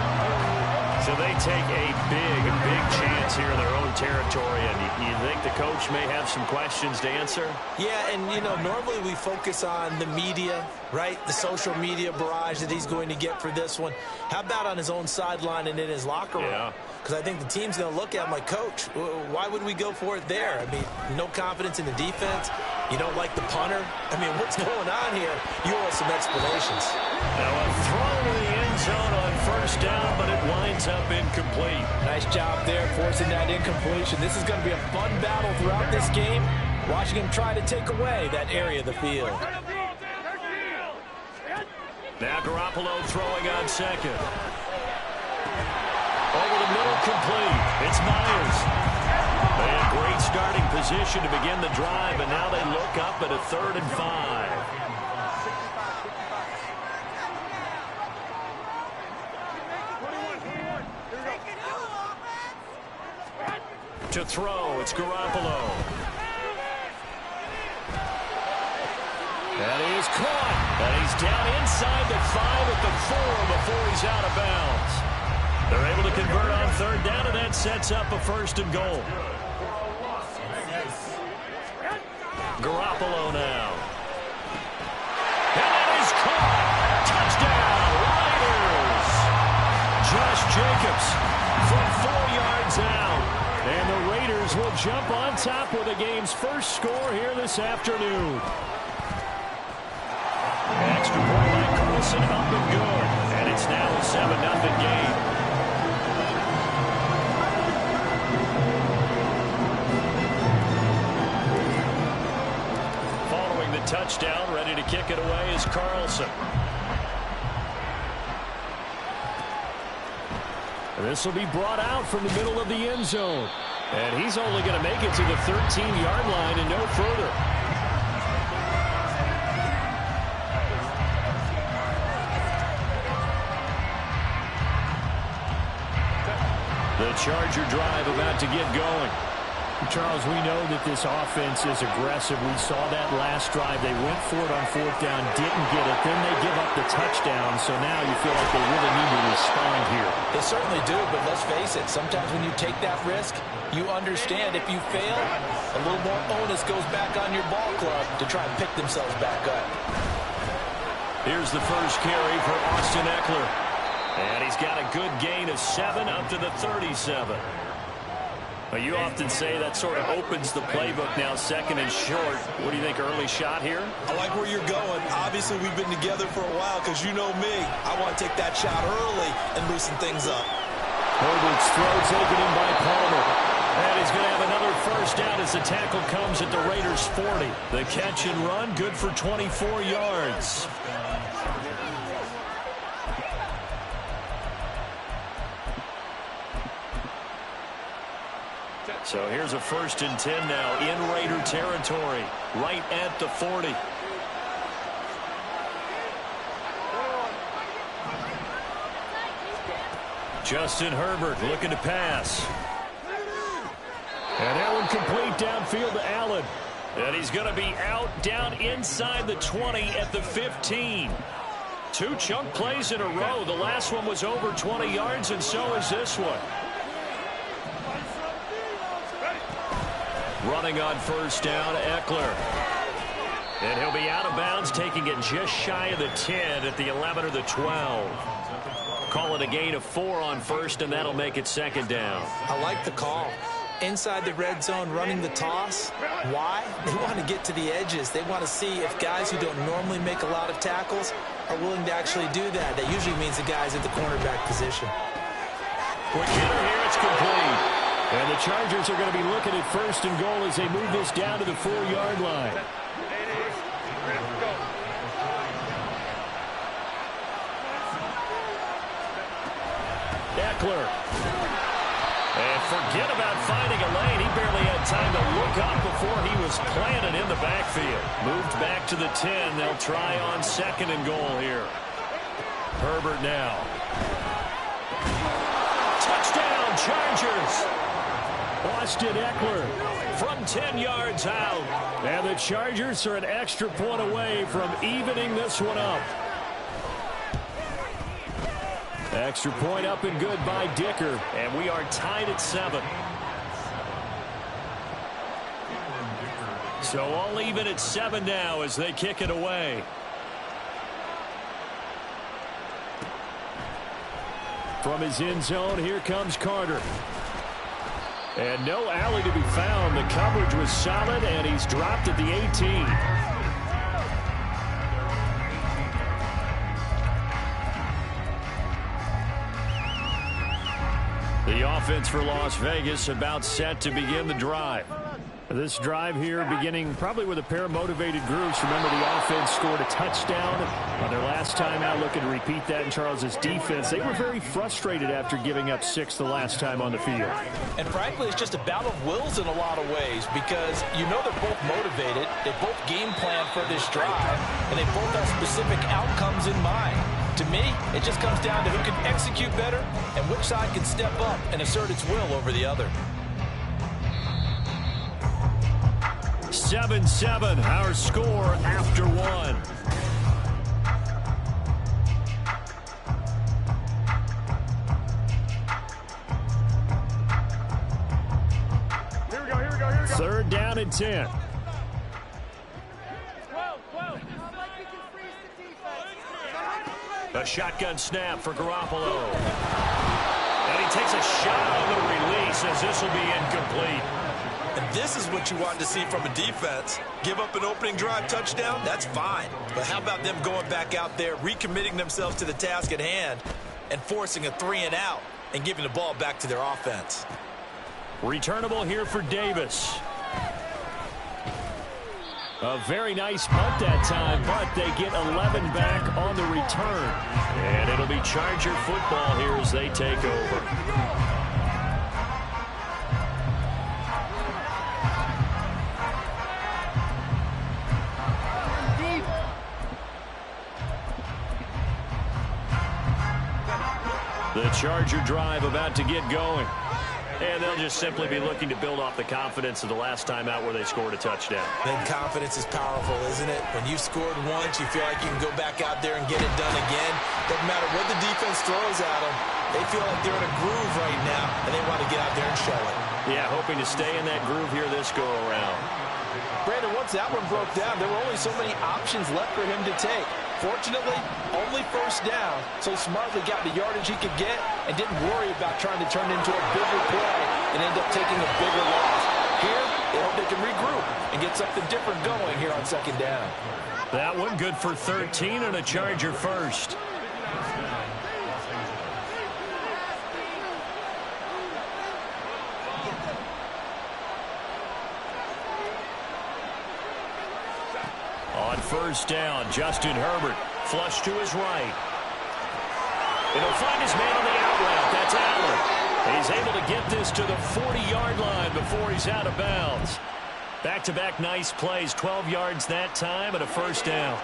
So they take a big chance here in their own territory, and you think the coach may have some questions to answer? Yeah, and, you know, normally we focus on the media, right? The social media barrage that he's going to get for this one. How about on his own sideline and in his locker room? Yeah. Because I think the team's going to look at him like, Coach, why would we go for it there? I mean, no confidence in the defense. You don't like the punter. I mean, what's going on here? You owe us some explanations. Now a throw in the end zone on 1st down, but it winds up incomplete. Nice job there forcing that incompletion. This is going to be a fun battle throughout this game. Watching him try to take away that area of the field. Now Garoppolo throwing on 2nd. Over the middle, complete. It's Myers. They had great starting position to begin the drive, and now they look up at a 3rd and 5. To throw, it's Garoppolo. And he is caught. And he's down inside the 5 at the 4 before he's out of bounds. They're able to convert on 3rd down, and that sets up a 1st and goal. Garoppolo now. And that is caught. Touchdown, Raiders. Josh Jacobs from 4 yards out. And the Raiders will jump on top with the game's first score here this afternoon. Extra point by Carlson, up and good. And it's now a 7-0 game. Touchdown, ready to kick it away is Carlson. This will be brought out from the middle of the end zone. And he's only going to make it to the 13-yard line and no further. The Charger drive about to get going. Charles, we know that this offense is aggressive. We saw that last drive. They went for it on 4th down, didn't get it. Then they give up the touchdown. So now you feel like they really need to respond here. They certainly do, but let's face it. Sometimes when you take that risk, you understand if you fail, a little more onus goes back on your ball club to try and pick themselves back up. Here's the first carry for Austin Eckler. And he's got a good gain of 7 up to the 37. Well, you often say that sort of opens the playbook now, second and short. What do you think, early shot here? I like where you're going. Obviously, we've been together for a while because you know me. I want to take that shot early and loosen things up. Herbert's throw taken in by Palmer. And he's going to have another first down as the tackle comes at the Raiders' 40. The catch and run, good for 24 yards. So here's a 1st and 10 now in Raider territory, right at the 40. Justin Herbert looking to pass. And that one complete downfield to Allen. And he's going to be out down inside the 20 at the 15. 2 chunk plays in a row. The last one was over 20 yards, and so is this one. Running on first down, Eckler. And he'll be out of bounds, taking it just shy of the 10 at the 11 or the 12. Call it a gain of 4 on first, and that'll make it second down. I like the call. Inside the red zone, running the toss. Why? They want to get to the edges. They want to see if guys who don't normally make a lot of tackles are willing to actually do that. That usually means the guys at the cornerback position. Quick hitter here, it's complete. And the Chargers are going to be looking at 1st and goal as they move this down to the 4-yard line. Eckler. And forget about finding a lane. He barely had time to look up before he was planted in the backfield. Moved back to the 10. They'll try on 2nd and goal here. Herbert now. Touchdown, Chargers. Austin Eckler from 10 yards out. And the Chargers are an extra point away from evening this one up. Extra point up and good by Dicker. And we are tied at 7. So all even at 7 now as they kick it away. From his end zone, here comes Carter. And no alley to be found. The coverage was solid, and he's dropped at the 18. The offense for Las Vegas about set to begin the drive. This drive here beginning probably with a pair of motivated groups. Remember, the offense scored a touchdown on their last time out. Looking to repeat that in Charles's defense. They were very frustrated after giving up 6 the last time on the field. And frankly, it's just a battle of wills in a lot of ways because you know they're both motivated. They both game plan for this drive, and they both have specific outcomes in mind. To me, it just comes down to who can execute better and which side can step up and assert its will over the other. 7-7, our score after 1. Here we go. 3rd down and 10. A shotgun snap for Garoppolo. And he takes a shot on the release as this will be incomplete. And this is what you want to see from a defense. Give up an opening drive touchdown, that's fine. But how about them going back out there, recommitting themselves to the task at hand, and forcing a 3-and-out and giving the ball back to their offense. Returnable here for Davis. A very nice punt that time, but they get 11 back on the return. And it'll be Charger football here as they take over. The Charger drive about to get going. And they'll just simply be looking to build off the confidence of the last time out where they scored a touchdown. Then confidence is powerful, isn't it? When you've scored once, you feel like you can go back out there and get it done again. Doesn't matter what the defense throws at them. They feel like they're in a groove right now, and they want to get out there and show it. Yeah, hoping to stay in that groove here this go-around. Brandon, once that one broke down, there were only so many options left for him to take. Fortunately, only first down, so he smartly got the yardage he could get and didn't worry about trying to turn it into a bigger play and end up taking a bigger loss. Here, they hope they can regroup and get something different going here on second down. That one good for 13 and a Charger first. On first down, Justin Herbert, flush to his right. It'll find his man on the out route. That's Allen. He's able to get this to the 40-yard line before he's out of bounds. Back-to-back nice plays, 12 yards that time and a first down.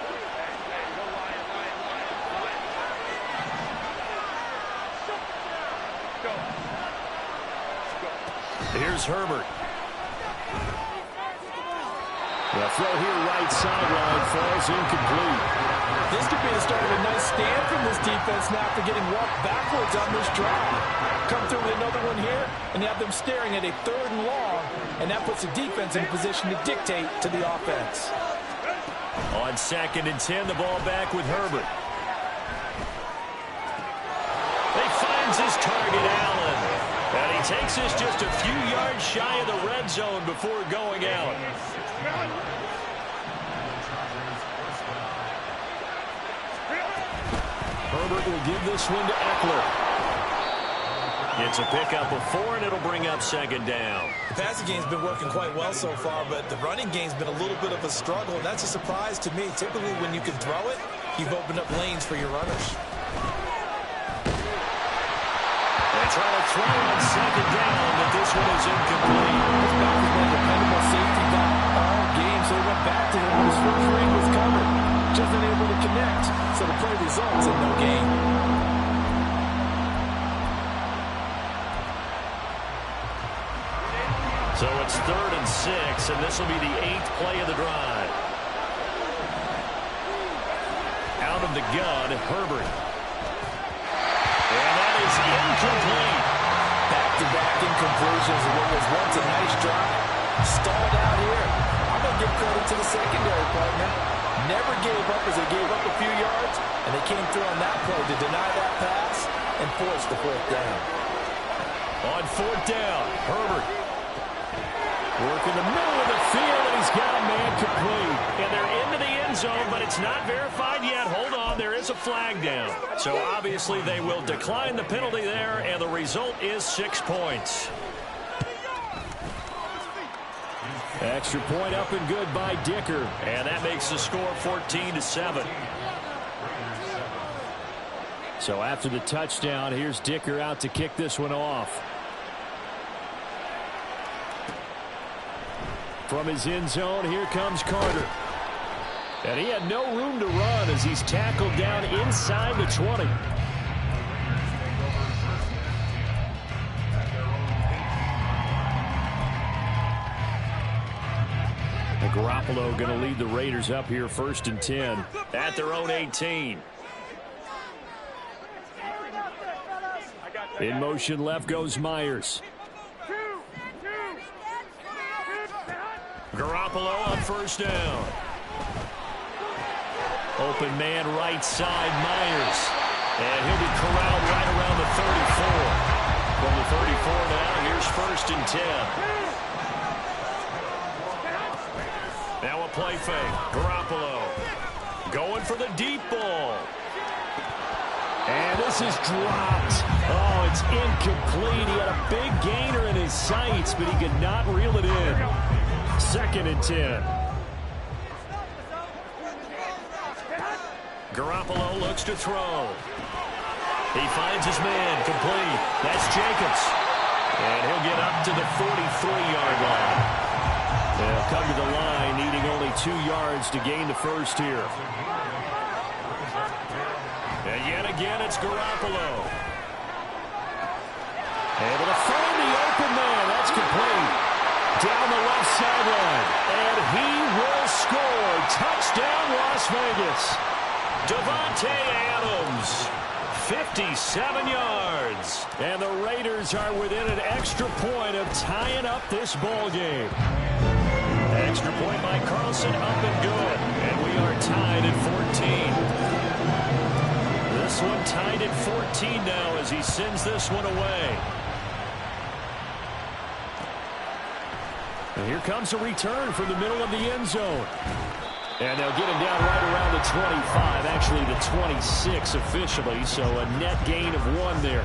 Here's Herbert. The throw here right sideline falls incomplete. This could be the start of a nice stand from this defense now after getting walked backwards on this drive. Come through with another one here, and you have them staring at a 3rd and long, and that puts the defense in a position to dictate to the offense. On 2nd and 10, the ball back with Herbert. He finds his target, Allen. And he takes this just a few yards shy of the red zone before going out. Herbert will give this one to Eckler. It's a pickup of 4, and it'll bring up 2nd down. The passing game's been working quite well so far, but the running game's been a little bit of a struggle, and that's a surprise to me. Typically, when you can throw it, you've opened up lanes for your runners. They try to throw on 2nd down, but this one is incomplete. This back has been a dependable safety back all game, so he went back to him when his first read was covered. Just unable to connect, so the play results in no gain. So it's 3rd and 6, and this will be the 8th play of the drive. Out of the gun, Herbert. And that is incomplete. Back-to-back incompletions of what was once a nice drive. Stalled out here. I'm going to give credit to the secondary partner. Never gave up as they gave up a few yards, and they came through on that play to deny that pass and force the 4th down. On 4th down, Herbert. Work in the middle of the field, and he's got a man complete. And they're into the end zone, but it's not verified yet. Hold on, there is a flag down. So obviously they will decline the penalty there, and the result is 6 points. Extra point up and good by Dicker, and that makes the score 14-7. So after the touchdown, here's Dicker out to kick this one off. From his end zone, here comes Carter. And he had no room to run as he's tackled down inside the 20. And Garoppolo going to lead the Raiders up here 1st and 10 at their own 18. In motion left goes Myers. Garoppolo on 1st down. Open man right side, Myers. And he'll be corralled right around the 34. From the 34 now, here's 1st and 10. Now a play fake. Garoppolo going for the deep ball. And this is dropped. Oh, it's incomplete. He had a big gainer in his sights, but he could not reel it in. 2nd and 10. Garoppolo looks to throw. He finds his man complete. That's Jacobs. And he'll get up to the 43-yard line. They'll come to the line, needing only 2 yards to gain the first here. And yet again, it's Garoppolo. Able to find the open man. That's complete. Down the left sideline. And he will score. Touchdown, Las Vegas. Devontae Adams. 57 yards. And the Raiders are within an extra point of tying up this ball game. Extra point by Carlson, up and good. And we are tied at 14. This one tied at 14 now as he sends this one away. And here comes a return from the middle of the end zone. And they'll get him down right around the 25, actually the 26 officially, so a net gain of 1 there.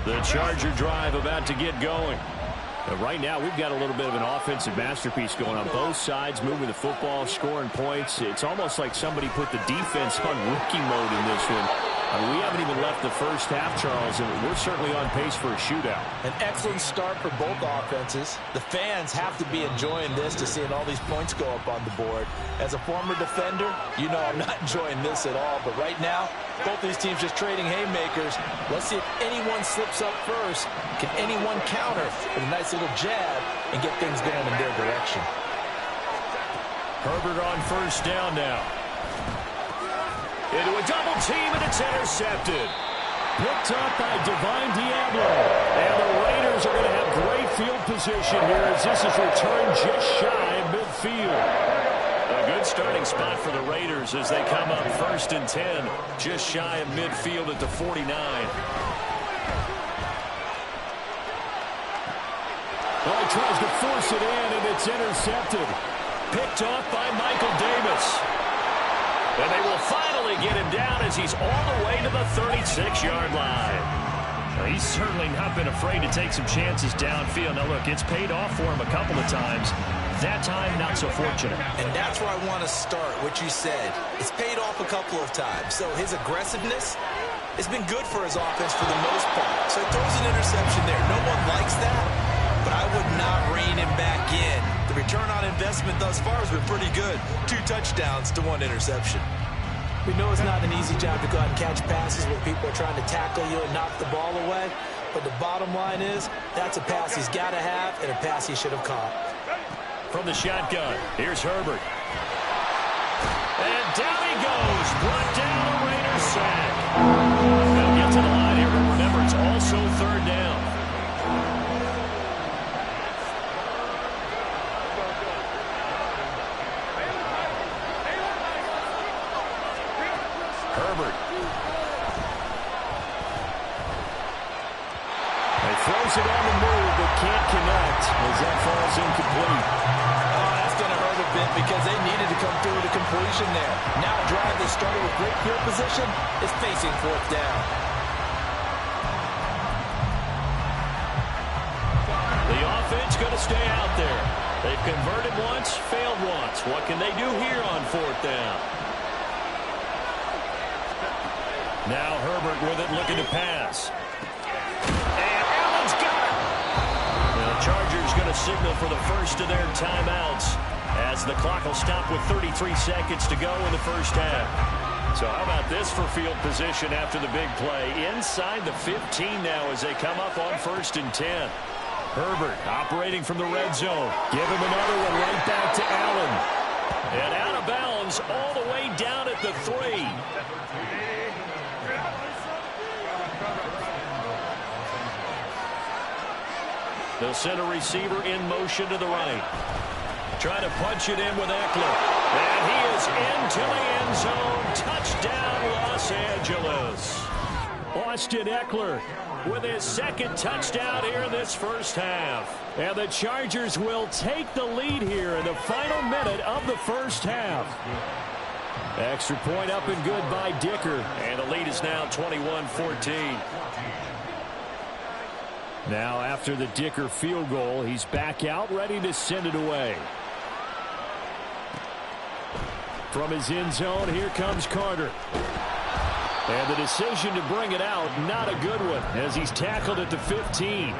The Charger drive about to get going. Right now, we've got a little bit of an offensive masterpiece going on both sides, moving the football, scoring points. It's almost like somebody put the defense on rookie mode in this one. We haven't even left the first half, Charles, and we're certainly on pace for a shootout. An excellent start for both offenses. The fans have to be enjoying this to seeing all these points go up on the board. As a former defender, you know I'm not enjoying this at all. But right now, both these teams just trading haymakers. Let's see if anyone slips up first. Can anyone counter with a nice little jab and get things going in their direction? Herbert on first down now. Into a double team, and it's intercepted. Picked up by Divine Diablo. And the Raiders are going to have great field position here as this is returned just shy of midfield. A good starting spot for the Raiders as they come up 1st and 10, just shy of midfield at the 49. Well, he tries to force it in, and it's intercepted. Picked off by Michael Davis. And they will finally get him down as he's all the way to the 36-yard line. Well, he's certainly not been afraid to take some chances downfield. Now, look, it's paid off for him a couple of times. That time, not so fortunate. And that's where I want to start, what you said. It's paid off a couple of times. So his aggressiveness has been good for his offense for the most part. So he throws an interception there. No one likes that, but I would not rein him back in. The return on investment thus far has been pretty good. 2 touchdowns to 1 interception. We know it's not an easy job to go out and catch passes when people are trying to tackle you and knock the ball away. But the bottom line is, that's a pass he's got to have and a pass he should have caught. From the shotgun, here's Herbert. And down he goes. Brought down a Raiders sack. They'll get to the line here, but remember, it's also 3rd down. Herbert. He throws it on the move, but can't connect as that falls incomplete. Oh, that's going to hurt a bit because they needed to come through with a completion there. Now a drive that started with great field position is facing 4th down. The offense going to stay out there. They've converted once, failed once. What can they do here on 4th down? Now Herbert with it, looking to pass. And Allen's got it. The Chargers going to signal for the first of their timeouts as the clock will stop with 33 seconds to go in the first half. So how about this for field position after the big play? Inside the 15 now as they come up on 1st and 10. Herbert operating from the red zone. Give him another one right back to Allen. And out of bounds all the way down at the 3. They'll send a receiver in motion to the right. Trying to punch it in with Eckler. And he is into the end zone. Touchdown, Los Angeles. Austin Eckler with his 2nd touchdown here in this first half. And the Chargers will take the lead here in the final minute of the first half. Extra point up and good by Dicker. And the lead is now 21-14. Now after the Dicker field goal, he's back out ready to send it away. From his end zone, here comes Carter. And the decision to bring it out, not a good one, as he's tackled at the 15.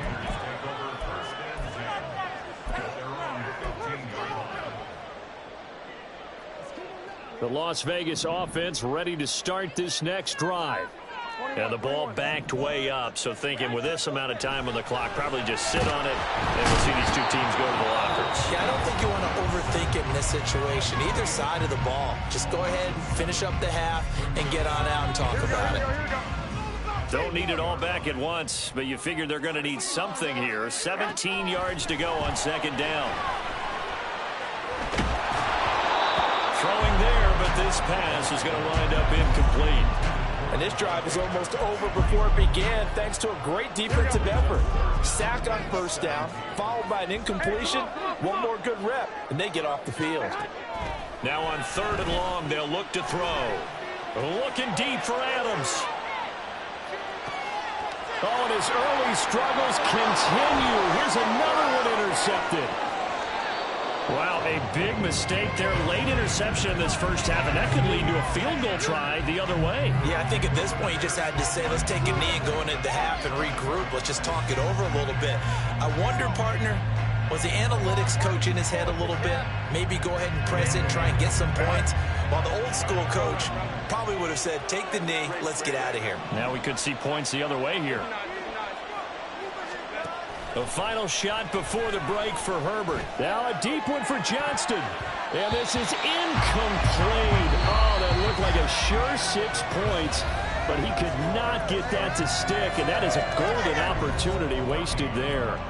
The Las Vegas offense ready to start this next drive. And the ball backed way up, so thinking with this amount of time on the clock, probably just sit on it, and we'll see these 2 teams go to the lockers. Yeah, I don't think you want to overthink it in this situation. Either side of the ball. Just go ahead, finish up the half, and get on out and talk about it. Don't need it all back at once, but you figure they're going to need something here. 17 yards to go on 2nd down. this pass is going to wind up incomplete. And this drive is almost over before it began, thanks to a great defensive effort. Sack on first down, followed by an incompletion, one more good rep, and they get off the field. Now on 3rd and long, they'll look to throw. Looking deep for Adams. Oh, and his early struggles continue. Here's another one intercepted. Wow, a big mistake there. Late interception in this first half, and that could lead to a field goal try the other way. Yeah, I think at this point you just had to say, let's take a knee and go into the half and regroup. Let's just talk it over a little bit. I wonder, partner, was the analytics coach in his head a little bit? Maybe go ahead and press it and try and get some points. While the old school coach probably would have said, take the knee, let's get out of here. Now we could see points the other way here. The final shot before the break for Herbert. Now a deep one for Johnston. And this is incomplete. Oh, that looked like a sure 6 points. But he could not get that to stick. And that is a golden opportunity wasted there.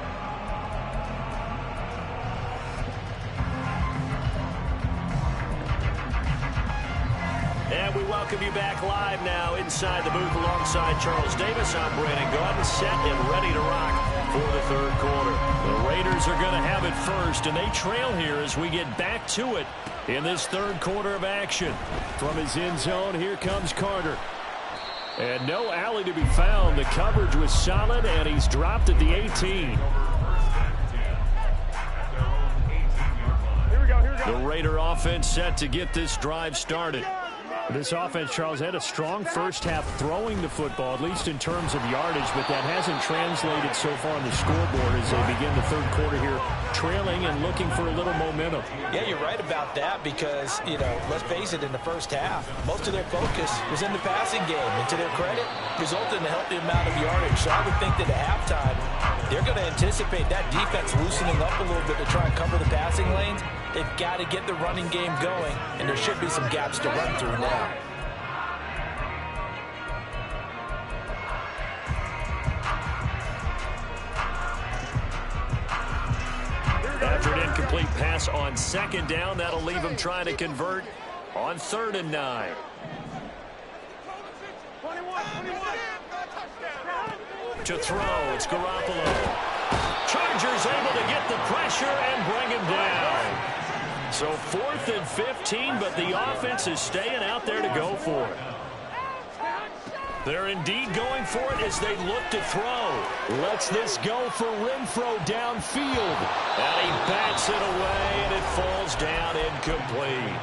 And we welcome you back live now inside the booth alongside Charles Davis. I'm Brandon Gaudin, set and ready to rock for the 3rd quarter. The Raiders are going to have it first, and they trail here as we get back to it in this 3rd quarter of action. From his end zone, here comes Carter. And no alley to be found. The coverage was solid, and he's dropped at the 18. The Raider offense set to get this drive started. This offense, Charles, had a strong first half throwing the football, at least in terms of yardage, but that hasn't translated so far on the scoreboard as they begin the 3rd quarter here, trailing and looking for a little momentum. Yeah, you're right about that because, let's face it, in the first half, most of their focus was in the passing game. And to their credit, resulted in a healthy amount of yardage. So I would think that at halftime, they're going to anticipate that defense loosening up a little bit to try and cover the passing lanes. They've got to get the running game going, and there should be some gaps to run through now. After an incomplete pass on 2nd down, that'll leave him trying to convert on 3rd and 9. To throw, it's Garoppolo. Chargers able to get the pressure and bring him down. So 4th and 15, but the offense is staying out there to go for it. They're indeed going for it as they look to throw. Lets this go for Renfro downfield. And he bats it away, and it falls down incomplete.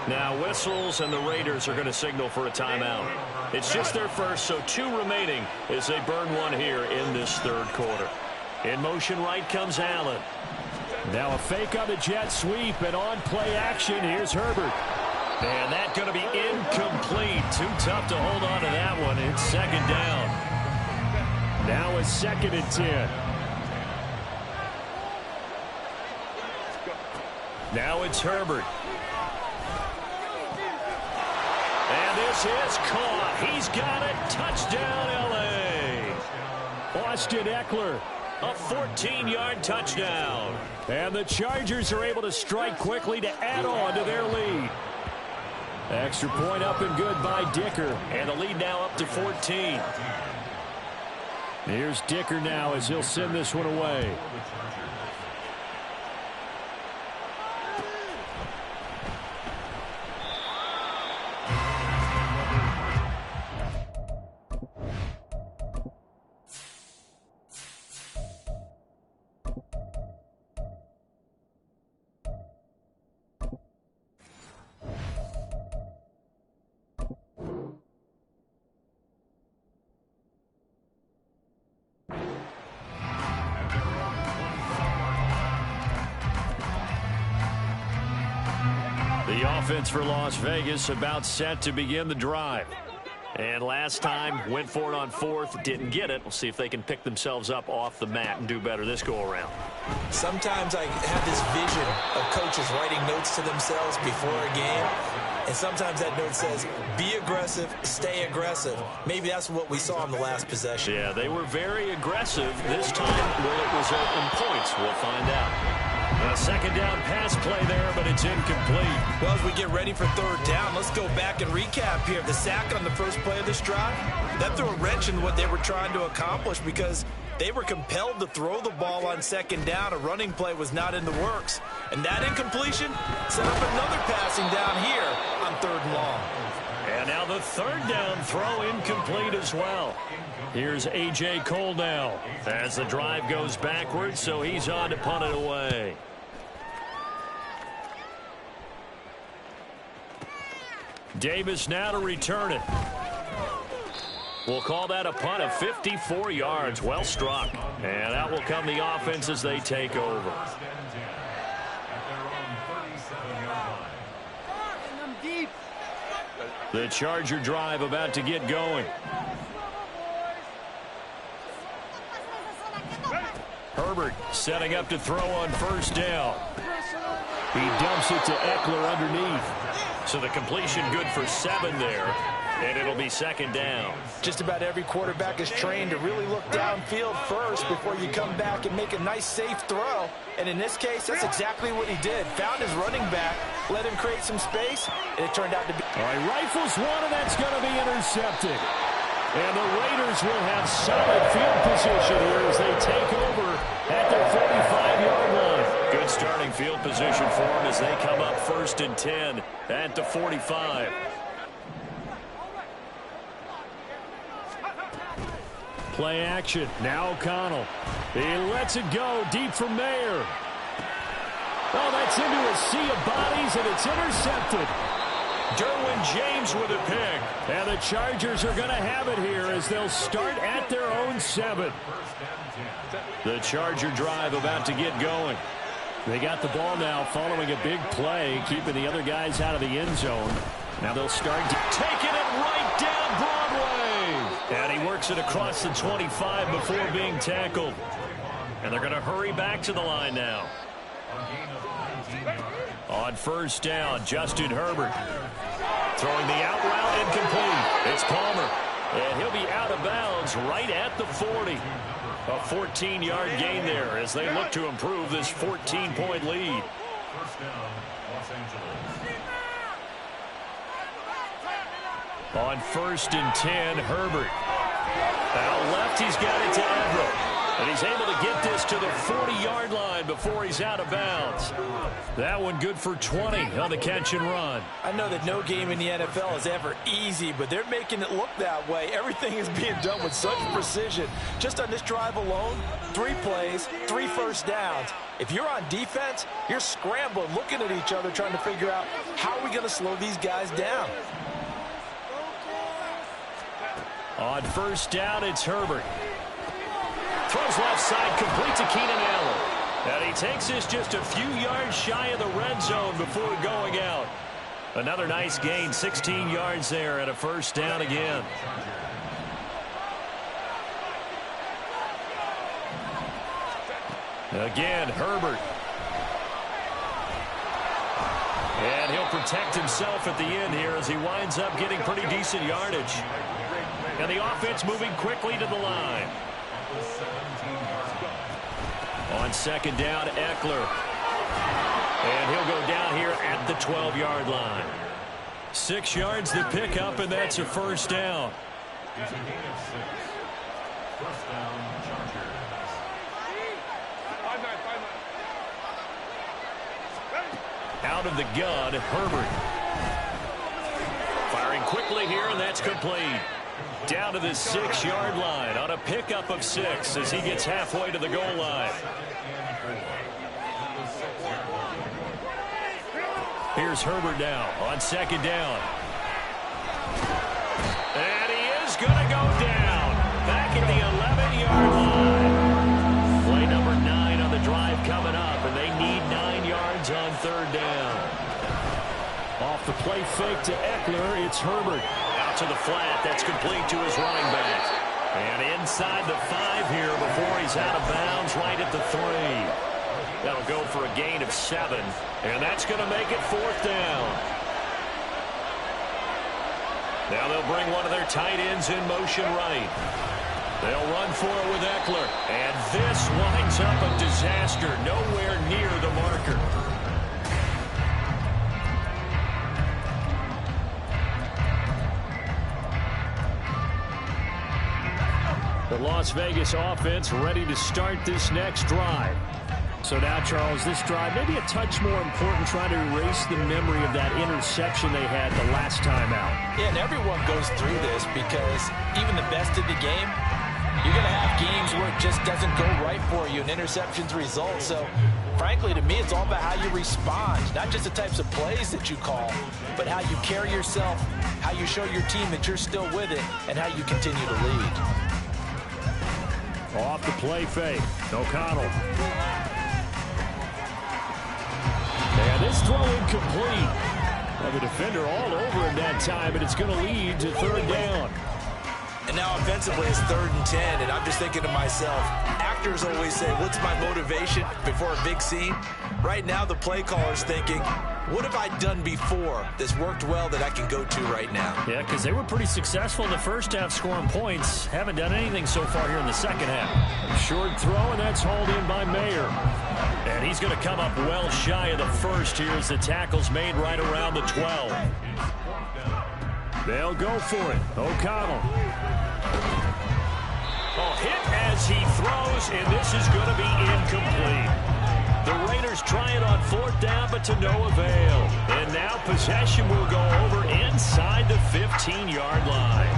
Now whistles, and the Raiders are going to signal for a timeout. It's just their first, so 2 remaining as they burn one here in this 3rd quarter. In motion right comes Allen. Now a fake on the jet sweep, and on play action, here's Herbert. And that's going to be incomplete. Too tough to hold on to that one. It's 2nd down. Now a 2nd and 10. Now it's Herbert. And this is caught. He's got it. Touchdown, L.A. Austin Eckler. A 14-yard touchdown. And the Chargers are able to strike quickly to add on to their lead. Extra point up and good by Dicker. And the lead now up to 14. Here's Dicker now as he'll send this one away. The offense for Las Vegas about set to begin the drive. And last time, went for it on 4th, didn't get it. We'll see if they can pick themselves up off the mat and do better this go-around. Sometimes I have this vision of coaches writing notes to themselves before a game. And sometimes that note says, be aggressive, stay aggressive. Maybe that's what we saw in the last possession. Yeah, they were very aggressive. This time, well, it was in points. We'll find out. A second down pass play there, but it's incomplete. Well, as we get ready for third down, let's go back and recap here. The sack on the first play of this drive, that threw a wrench in what they were trying to accomplish because they were compelled to throw the ball on second down. A running play was not in the works. And that incompletion set up another passing down here on third and long. And now the third down throw incomplete as well. Here's A.J. Cole now as the drive goes backwards, so he's on to punt it away. Davis now to return it. We'll call that a punt of 54 yards. Well struck. And out will come the offense as they take over. The Charger drive about to get going. Herbert setting up to throw on first down. He dumps it to Eckler underneath. So the completion good for 7 there. And it'll be second down. Just about every quarterback is trained to really look downfield first before you come back and make a nice, safe throw. And in this case, that's exactly what he did. Found his running back, let him create some space, and it turned out to be... All right, rifles one, and that's going to be intercepted. And the Raiders will have solid field position here as they take over at their 45-yard line. Good starting field position for them as they come up 1st and 10 at the 45. Play action. Now O'Connell. He lets it go deep for Mayer. Oh, that's into a sea of bodies, and it's intercepted. Derwin James with a pick. And the Chargers are going to have it here as they'll start at their own 7. The Charger drive about to get going. They got the ball now following a big play, keeping the other guys out of the end zone. Now they'll start taking it right down Broadway. And he works it across the 25 before being tackled. And they're going to hurry back to the line now. On first down, Justin Herbert. Throwing the out route incomplete. It's Palmer. And he'll be out of bounds right at the 40. A 14-yard gain there as they look to improve this 14-point lead. First down, Los Angeles. On 1st and 10, Herbert. Out left, he's got it to Everett. And he's able to get this to the 40-yard line before he's out of bounds. That one good for 20 on the catch and run. I know that no game in the NFL is ever easy, but they're making it look that way. Everything is being done with such precision. Just on this drive alone, 3 plays, 3 first downs. If you're on defense, you're scrambling, looking at each other, trying to figure out how are we going to slow these guys down. On first down, it's Herbert. Throws left side, complete to Keenan Allen. And he takes this just a few yards shy of the red zone before going out. Another nice gain, 16 yards there and a first down again. Again, Herbert. And he'll protect himself at the end here as he winds up getting pretty decent yardage. And the offense moving quickly to the line. On second down, Eckler. And he'll go down here at the 12-yard line. 6 yards to pick up, and that's a first down. It's a gain of 6. First down, Chargers. Out of the gun, Herbert. Firing quickly here, and that's complete. Down to the 6-yard line on a pickup of 6 as he gets halfway to the goal line. Here's Herbert now on second down. And he is going to go down. Back at the 11-yard line. Play number 9 on the drive coming up, and they need 9 yards on third down. Off the play fake to Eckler, it's Herbert. Out to the flat, that's complete to his running back. And inside the 5 here before he's out of bounds right at the 3. That'll go for a gain of 7, and that's going to make it 4th down. Now they'll bring one of their tight ends in motion right. They'll run for it with Eckler. And this winds up a disaster. Nowhere near the marker. The Las Vegas offense ready to start this next drive. So now, Charles, this drive maybe a touch more important, trying to erase the memory of that interception they had the last time out. Yeah, and everyone goes through this because even the best of the game, you're going to have games where it just doesn't go right for you and interceptions result. So, frankly, to me, it's all about how you respond, not just the types of plays that you call, but how you carry yourself, how you show your team that you're still with it, and how you continue to lead. Off the play fake, O'Connell. And this throw incomplete. Well, the defender all over him that time, and it's going to lead to third down. And now offensively it's 3rd and 10, and I'm just thinking to myself, actors always say, what's my motivation before a big scene? Right now the play caller's thinking, what have I done before that's worked well that I can go to right now? Yeah, because they were pretty successful in the first half scoring points. Haven't done anything so far here in the second half. Short throw, and that's hauled in by Mayer. And he's going to come up well shy of the first here as the tackle's made right around the 12. They'll go for it. O'Connell. Oh, hit as he throws, and this is going to be incomplete. The Raiders try it on 4th down, but to no avail. And now possession will go over inside the 15-yard line.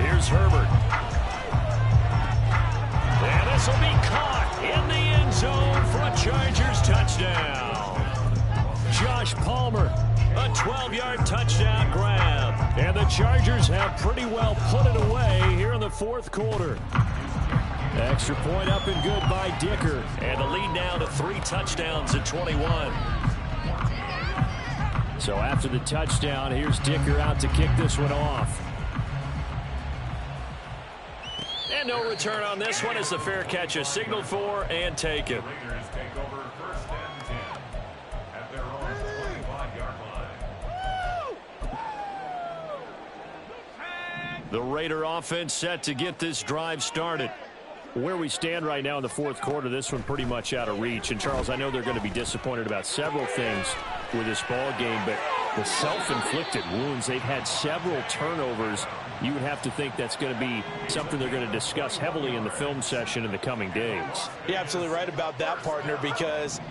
Here's Herbert. And this will be caught in the end zone for a Chargers touchdown. Josh Palmer, a 12-yard touchdown grab. And the Chargers have pretty well put it away here in the 4th quarter. Extra point up and good by Dicker. And the lead now to 3 touchdowns at 21. So after the touchdown, here's Dicker out to kick this one off. And no return on this one as the fair catch is signaled for and taken. Raiders take over 1st and 10 at their own 25-yard line. The Raider offense set to get this drive started. Where we stand right now in the 4th quarter, this one pretty much out of reach. And, Charles, I know they're going to be disappointed about several things with this ball game, but the self-inflicted wounds, they've had several turnovers. You would have to think that's going to be something they're going to discuss heavily in the film session in the coming days. You're absolutely right about that, partner, because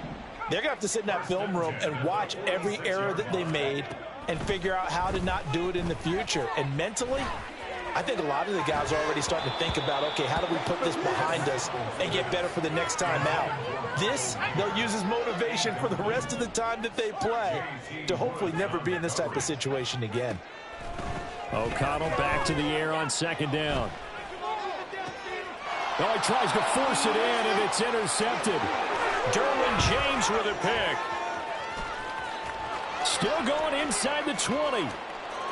they're going to have to sit in that film room and watch every error that they made and figure out how to not do it in the future. And mentally, I think a lot of the guys are already starting to think about, okay, how do we put this behind us and get better for the next time out? This, they'll use as motivation for the rest of the time that they play to hopefully never be in this type of situation again. O'Connell back to the air on 2nd down. Oh, he tries to force it in, and it's intercepted. Derwin James with a pick. Still going inside the 20.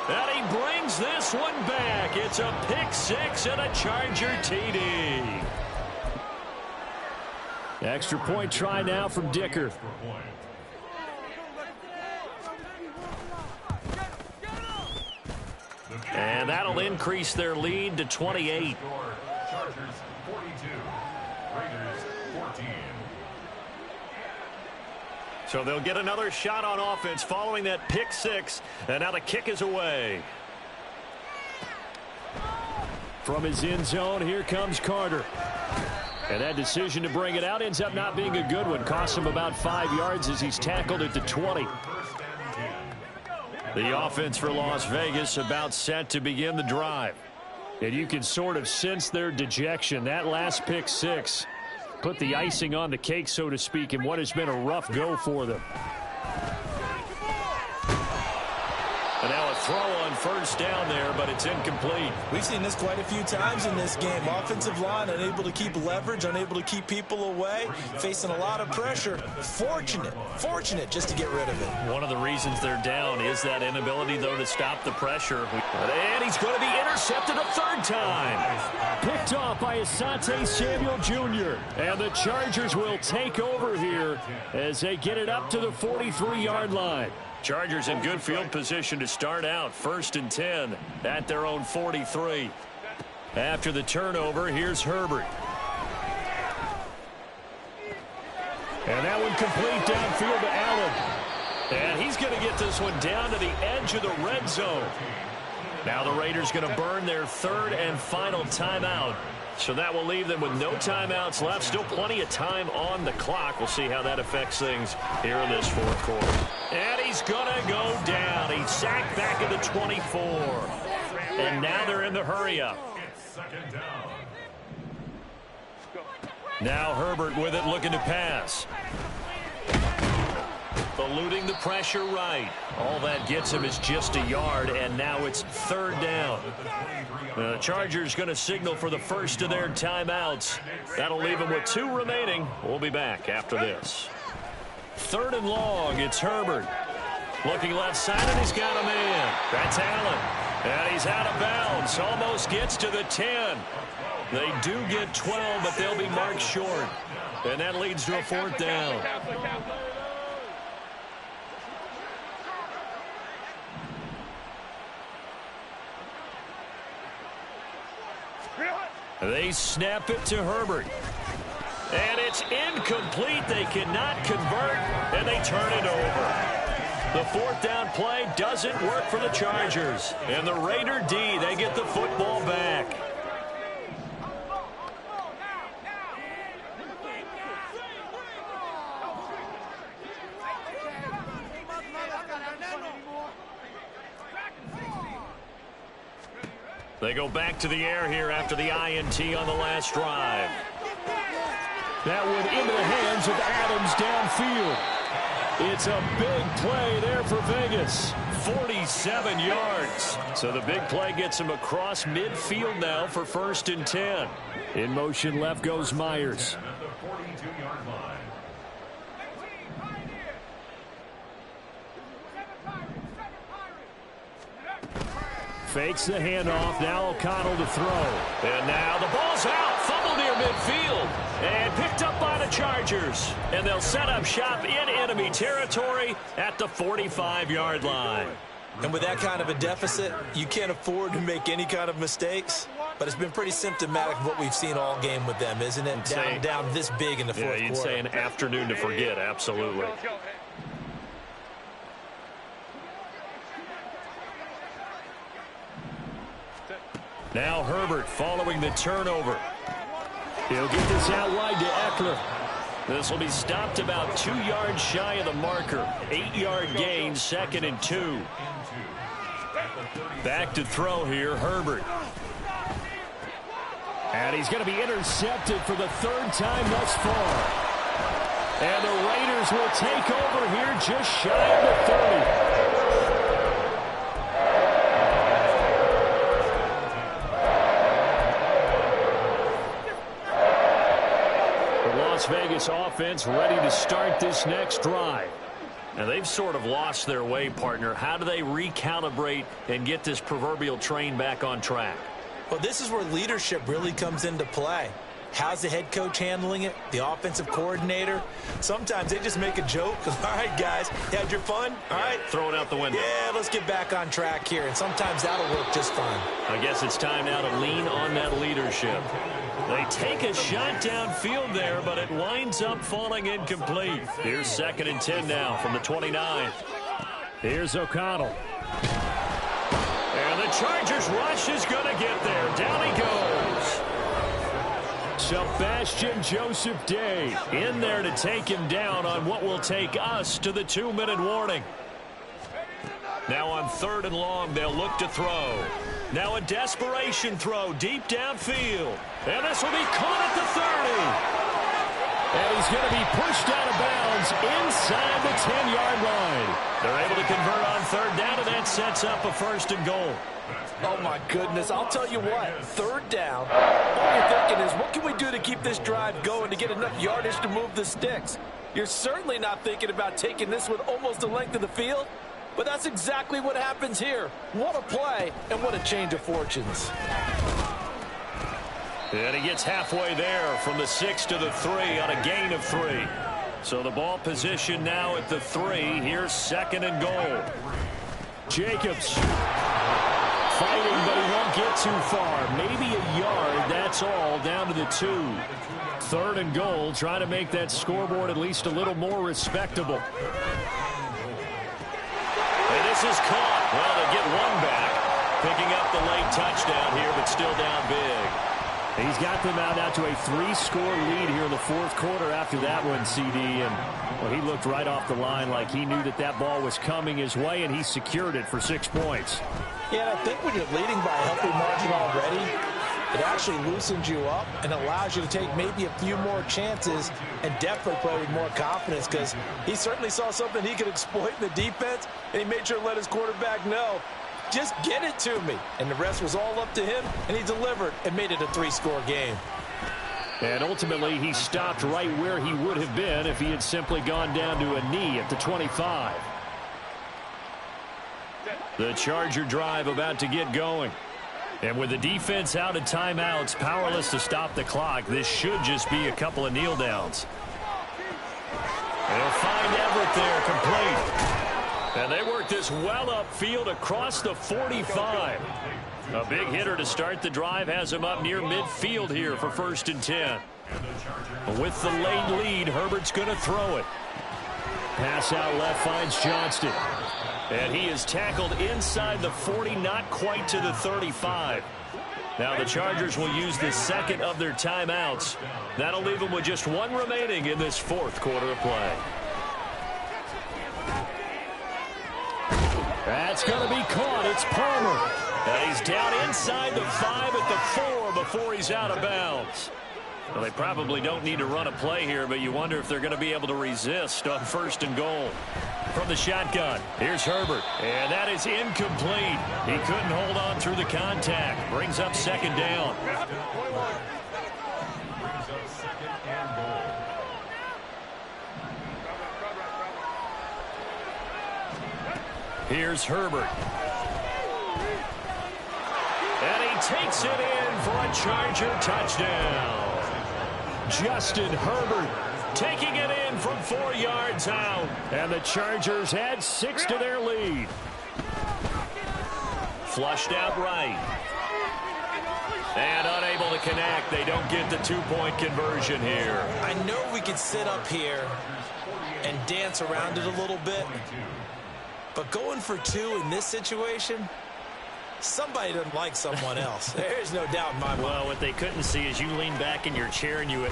And he brings this one back. It's a pick 6 and a Charger TD. Extra point try now from Dicker. And that'll increase their lead to 28. Chargers 42, Raiders 14. So they'll get another shot on offense following that pick 6. And now the kick is away. From his end zone, here comes Carter. And that decision to bring it out ends up not being a good one. Costs him about 5 yards as he's tackled at the 20. The offense for Las Vegas about set to begin the drive. And you can sort of sense their dejection. That last pick 6 put the icing on the cake, so to speak, in what has been a rough go for them. And now a throw on 1st down there, but it's incomplete. We've seen this quite a few times in this game. Offensive line unable to keep leverage, unable to keep people away, facing a lot of pressure. Fortunate just to get rid of it. One of the reasons they're down is that inability, though, to stop the pressure. And he's going to be intercepted a 3rd time. Picked off by Asante Samuel Jr. And the Chargers will take over here as they get it up to the 43-yard line. Chargers in good field position to start out. 1st and 10 at their own 43. After the turnover, here's Herbert. And that one complete downfield to Allen. And he's going to get this one down to the edge of the red zone. Now the Raiders going to burn their third and final timeout. So that will leave them with no timeouts left. Still plenty of time on the clock. We'll see how that affects things here in this fourth quarter. And he's going to go down. He's sacked back at the 24. And now they're in the hurry-up. Now Herbert with it, looking to pass. Eluding the pressure right. All that gets him is just a yard, and now it's third down. The Chargers going to signal for the first of their timeouts. That'll leave them with 2 remaining. We'll be back after this. Third and long, it's Herbert. Looking left side, and he's got a man. That's Allen. And he's out of bounds. Almost gets to the 10. They do get 12, but they'll be marked short. And that leads to a fourth down. They snap it to Herbert. And it's incomplete. They cannot convert, and they turn it over. The fourth down play doesn't work for the Chargers. And the Raider D, they get the football back. They go back to the air here after the INT on the last drive. That one into the hands of Adams downfield. It's a big play there for Vegas. 47 yards. So the big play gets him across midfield now for 1st and 10. In motion left goes Myers. Fakes the handoff. Now O'Connell to throw. And now the ball's out. Fumble near midfield. And picked up by the Chargers. And they'll set up shop in enemy territory at the 45-yard line. And with that kind of a deficit, you can't afford to make any kind of mistakes. But it's been pretty symptomatic of what we've seen all game with them, isn't it? Down this big in the fourth quarter. You'd say an afternoon to forget. Absolutely. Now Herbert following the turnover. He'll get this out wide to Eckler. This will be stopped about 2 yards shy of the marker. 8-yard gain, 2nd and 2. Back to throw here, Herbert. And he's going to be intercepted for the 3rd time thus far. And the Raiders will take over here just shy of the 30. Las Vegas offense ready to start this next drive. Now they've sort of lost their way, partner. How do they recalibrate and get this proverbial train back on track? Well, this is where leadership really comes into play. How's the head coach handling it? The offensive coordinator? Sometimes they just make a joke. All right, guys, you had your fun? All right. Throw it out the window. Yeah, let's get back on track here. And sometimes that'll work just fine. I guess it's time now to lean on that leadership. They take a shot downfield there, but it winds up falling incomplete. Here's 2nd and 10 now from the 29. Here's O'Connell. And the Chargers rush is going to get there. Down he goes. Sebastian Joseph Day in there to take him down on what will take us to the 2-minute warning. Now on 3rd and long, they'll look to throw. Now a desperation throw deep downfield. And this will be caught at the 30. And he's going to be pushed out of bounds inside the 10-yard line. They're able to convert on 3rd down, and that sets up a 1st and goal. Oh, my goodness. I'll tell you what, 3rd down, all you're thinking is, what can we do to keep this drive going to get enough yardage to move the sticks? You're certainly not thinking about taking this one almost the length of the field, but that's exactly what happens here. What a play, and what a change of fortunes. And he gets halfway there from the 6 to the 3 on a gain of 3. So the ball position now at the 3. Here's 2nd and goal. Jacobs fighting, but he won't get too far. Maybe a yard, that's all, down to the 2. 3rd and goal, trying to make that scoreboard at least a little more respectable. And this is caught. Well, they get one back, picking up the late touchdown here, but still down big. He's got them out now to a 3-score lead here in the 4th quarter after that one, CD. And well, he looked right off the line like he knew that that ball was coming his way, and he secured it for 6 points. Yeah, and I think when you're leading by a healthy margin already, it actually loosens you up and allows you to take maybe a few more chances and definitely play with more confidence, because he certainly saw something he could exploit in the defense, and he made sure to let his quarterback know, just get it to me. And the rest was all up to him, and he delivered and made it a 3-score game. And ultimately, he stopped right where he would have been if he had simply gone down to a knee at the 25. The Charger drive about to get going. And with the defense out of timeouts, powerless to stop the clock, this should just be a couple of kneel downs. They'll find Everett there, complete. And they work this well upfield across the 45. A big hitter to start the drive has him up near midfield here for 1st and 10. With the late lead, Herbert's going to throw it. Pass out left finds Johnston. And he is tackled inside the 40, not quite to the 35. Now the Chargers will use the 2nd of their timeouts. That'll leave them with just 1 remaining in this 4th quarter of play. That's going to be caught. It's Palmer. And he's down inside the 5 at the 4 before he's out of bounds. Well, they probably don't need to run a play here, but you wonder if they're going to be able to resist on 1st and goal. From the shotgun, here's Herbert. And that is incomplete. He couldn't hold on through the contact. Brings up 2nd down. Here's Herbert. And he takes it in for a Charger touchdown. Justin Herbert taking it in from 4 yards out. And the Chargers add 6 to their lead. Flushed out right. And unable to connect. They don't get the 2-point conversion here. I know we could sit up here and dance around it a little bit, but going for 2 in this situation, somebody doesn't like someone else. There's no doubt in my mind. Well, what they couldn't see is you lean back in your chair and you would,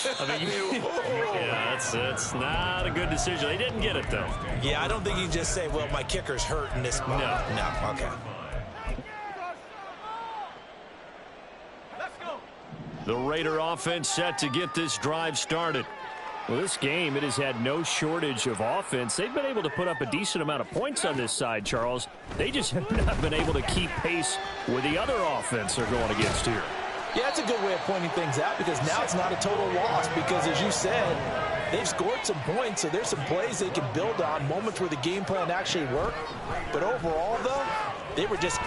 yeah, that's not a good decision. They didn't get it, though. Yeah, I don't think you just say, well, my kicker's hurt in this spot. No, okay. The Raider offense set to get this drive started. Well, this game, it has had no shortage of offense. They've been able to put up a decent amount of points on this side, Charles. They just have not been able to keep pace with the other offense they're going against here. Yeah, that's a good way of pointing things out, because now it's not a total loss, because as you said, they've scored some points, so there's some plays they can build on, moments where the game plan actually worked. But overall, though, they were just...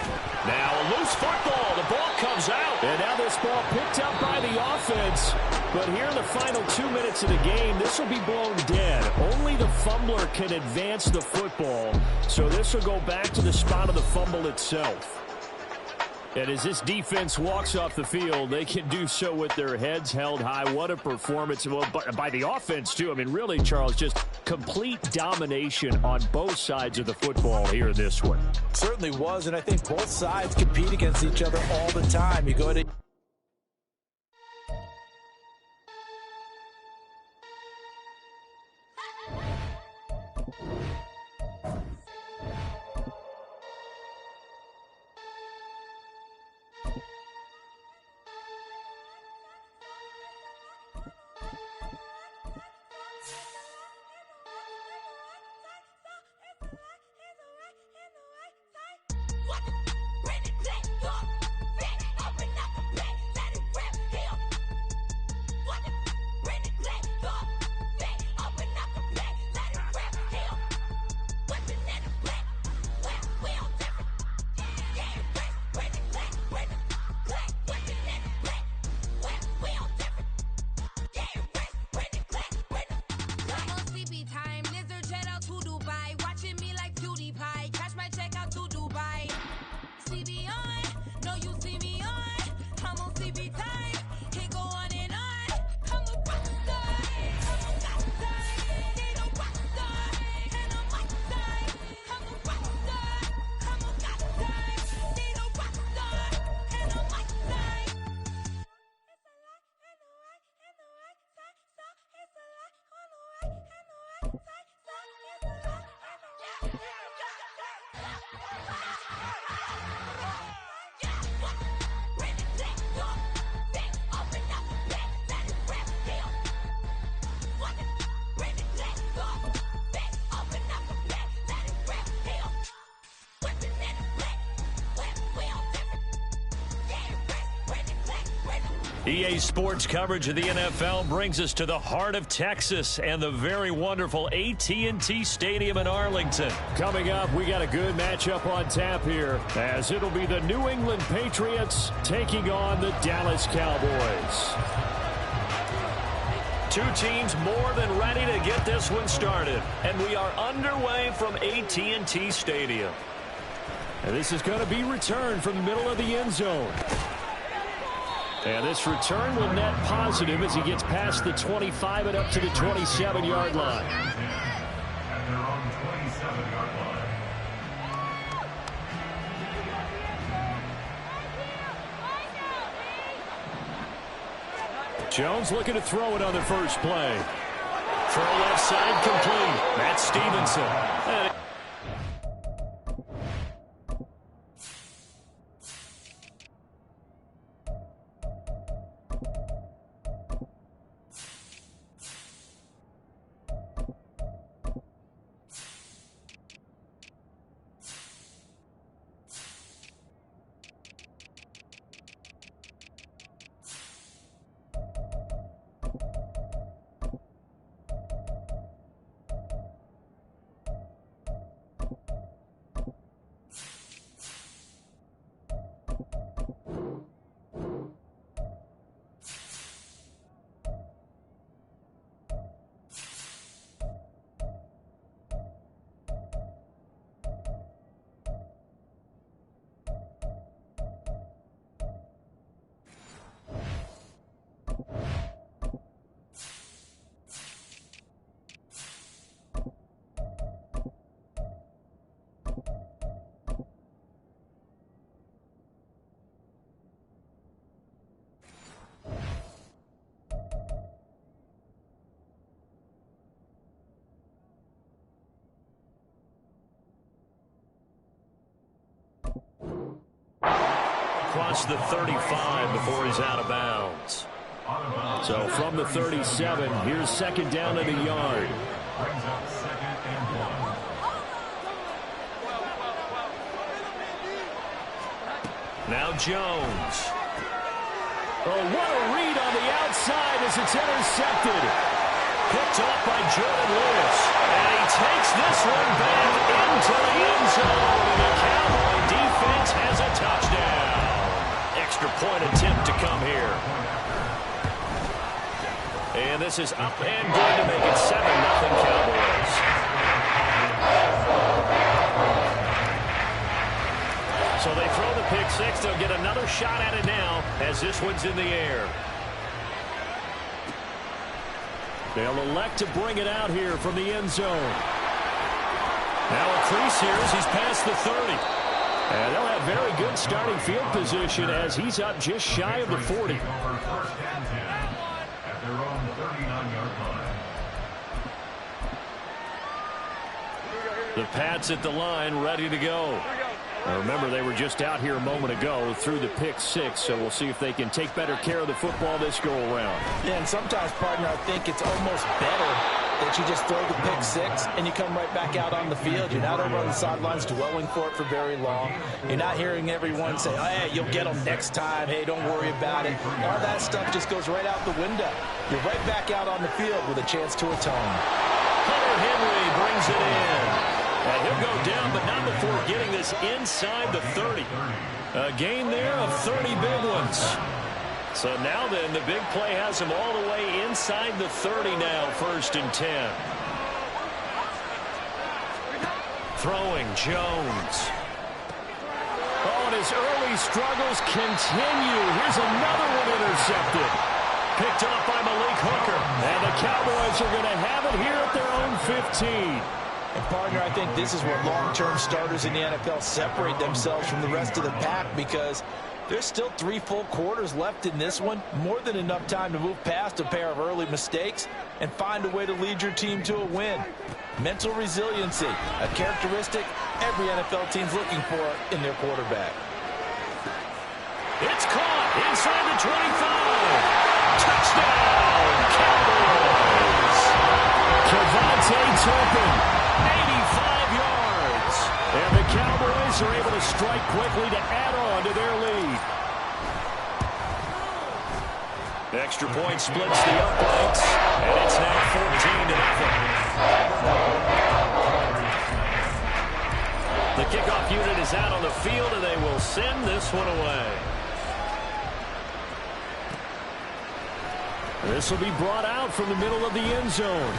Now a loose football. The ball comes out. And now this ball picked up by the offense. But here in the final 2 minutes of the game, this will be blown dead. Only the fumbler can advance the football. So this will go back to the spot of the fumble itself. And as this defense walks off the field, they can do so with their heads held high. What a performance by the offense, too. I mean, really, Charles, just complete domination on both sides of the football here in this one. Certainly was, and I think both sides compete against each other all the time. You go to... EA Sports coverage of the NFL brings us to the heart of Texas and the very wonderful AT&T Stadium in Arlington. Coming up, we got a good matchup on tap here, as it'll be the New England Patriots taking on the Dallas Cowboys. Two teams more than ready to get this one started, and we are underway from AT&T Stadium. And this is going to be returned from the middle of the end zone. And this return will net positive as he gets past the 25 and up to the 27-yard line. At their own 27-yard line. Jones looking to throw it on the first play. Throw left side complete. Matt Stevenson. Across the 35 before he's out of bounds. So from the 37, here's second down at a yard. Brings up second and 1. Now Jones. Oh, what a read on the outside as it's intercepted. Picked off by Jordan Lewis. And he takes this one back into the end zone. And the Cowboy defense has a touchdown. Extra point attempt to come here. And this is up and good to make it 7-0 Cowboys. So they throw the pick six. They'll get another shot at it now as this one's in the air. They'll elect to bring it out here from the end zone. Now a crease here as he's past the 30. And they'll have very good starting field position as he's up just shy of the 40. First and 10 at their own 39-yard line. The Pats at the line, ready to go. Now remember, they were just out here a moment ago through the pick six, so we'll see if they can take better care of the football this go-around. Yeah, and sometimes, partner, I think it's almost better that you just throw the pick six and you come right back out on the field. You're not over on the sidelines dwelling for it for very long. You're not hearing everyone say, oh, hey, you'll get them next time. Hey, don't worry about it. All that stuff just goes right out the window. You're right back out on the field with a chance to atone. Hunter Henry brings it in. And he'll go down, but not before getting this inside the 30. A gain there of 30 big ones. So now then, the big play has him all the way inside the 30 now, 1st and 10. Throwing Jones. Oh, and his early struggles continue. Here's another one intercepted. Picked off by Malik Hooker. And the Cowboys are going to have it here at their own 15. And, partner, I think this is where long-term starters in the NFL separate themselves from the rest of the pack, because there's still 3 full quarters left in this one. More than enough time to move past a pair of early mistakes and find a way to lead your team to a win. Mental resiliency, a characteristic every NFL team's looking for in their quarterback. It's caught inside the 25. Touchdown, Cowboys. Kevontae Turpin. 85 yards. And the Cowboys are able to strike quickly to add on to their lead. Extra point splits the uprights, and it's now 14-0. The kickoff unit is out on the field, and they will send this one away. This will be brought out from the middle of the end zone.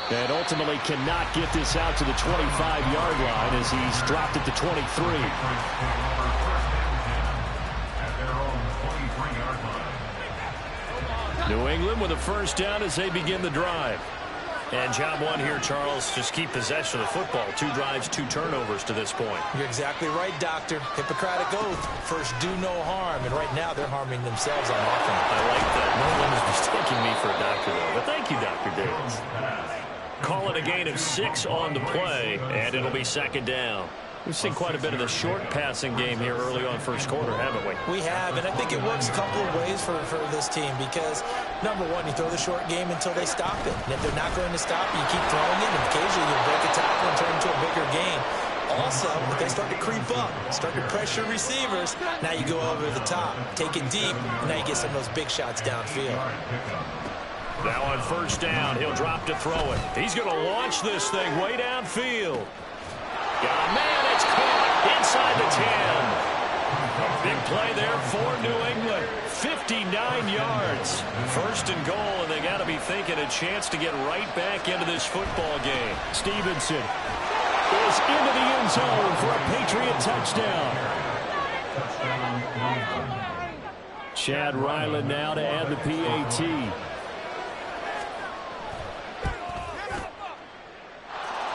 And ultimately cannot get this out to the 25-yard line as he's dropped it to 23. New England with a first down as they begin the drive. And job one here, Charles, just keep possession of the football. 2 drives, 2 turnovers to this point. You're exactly right, Doctor. Hippocratic oath. First, do no harm. And right now, they're harming themselves on offense. I like that. No one is mistaking me for a doctor, though. But thank you, Dr. Davis. Call it a gain of 6 on the play, and it'll be second down. We've seen quite a bit of the short passing game here early on first quarter, haven't we? We have, and I think it works a couple of ways for this team because, number one, you throw the short game until they stop it. And if they're not going to stop it, you keep throwing it, and occasionally you'll break a tackle and turn it into a bigger gain. Also, if they start to creep up, start to pressure receivers, now you go over the top, take it deep, and now you get some of those big shots downfield. Now on first down, he'll drop to throw it. He's going to launch this thing way downfield. Got a man, it's caught inside the 10. A big play there for New England. 59 yards. First and goal, and they got to be thinking a chance to get right back into this football game. Stevenson is into the end zone for a Patriot touchdown. Chad Ryland now to add the PAT.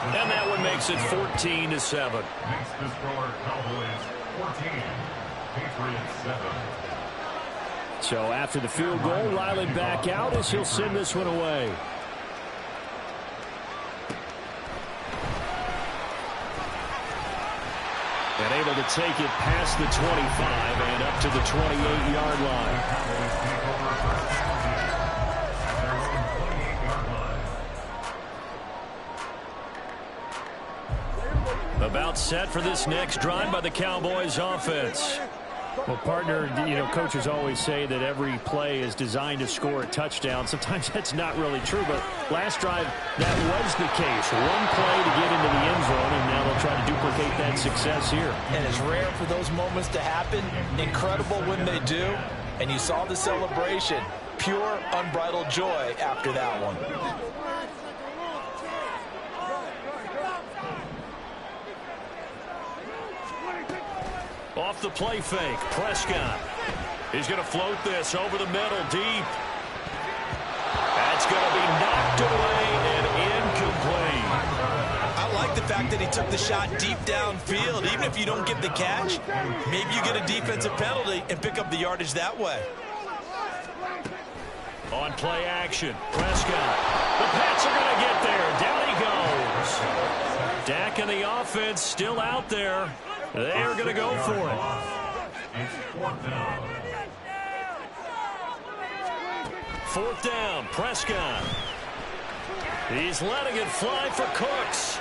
And that one makes it 14-7. Makes the score Cowboys 14, Patriots 7. So after the field goal, Ryland back out as he'll send this one away. And able to take it past the 25 and up to the 28-yard line. About set for this next drive by the Cowboys offense. Well, partner, you know, coaches always say that every play is designed to score a touchdown. Sometimes that's not really true, but last drive, that was the case. One play to get into the end zone, and now they'll try to duplicate that success here. And it's rare for those moments to happen. Incredible when they do. And you saw the celebration. Pure, unbridled joy after that one. Off the play fake, Prescott. He's going to float this over the middle, deep. That's going to be knocked away and incomplete. I like the fact that he took the shot deep downfield. Even if you don't get the catch, maybe you get a defensive penalty and pick up the yardage that way. On play action, Prescott. The Pats are going to get there. Down he goes. Dak and the offense still out there. They're going to go for it. Fourth down, Prescott. He's letting it fly for Cooks.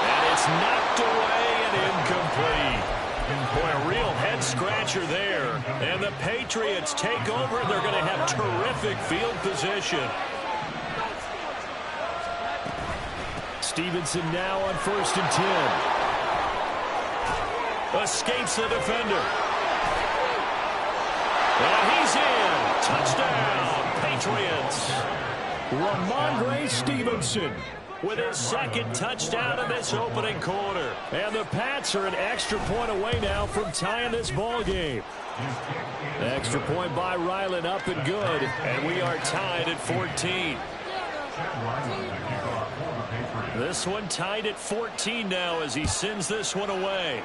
And it's knocked away and incomplete. Boy, a real head-scratcher there. And the Patriots take over. They're going to have terrific field position. Stevenson now on 1st and 10. Escapes the defender. And he's in. Touchdown, Patriots. Ramondre Stevenson with his second touchdown in this opening quarter. And the Pats are an extra point away now from tying this ball game. Extra point by Ryland up and good. And we are tied at 14. This one tied at 14 now as he sends this one away.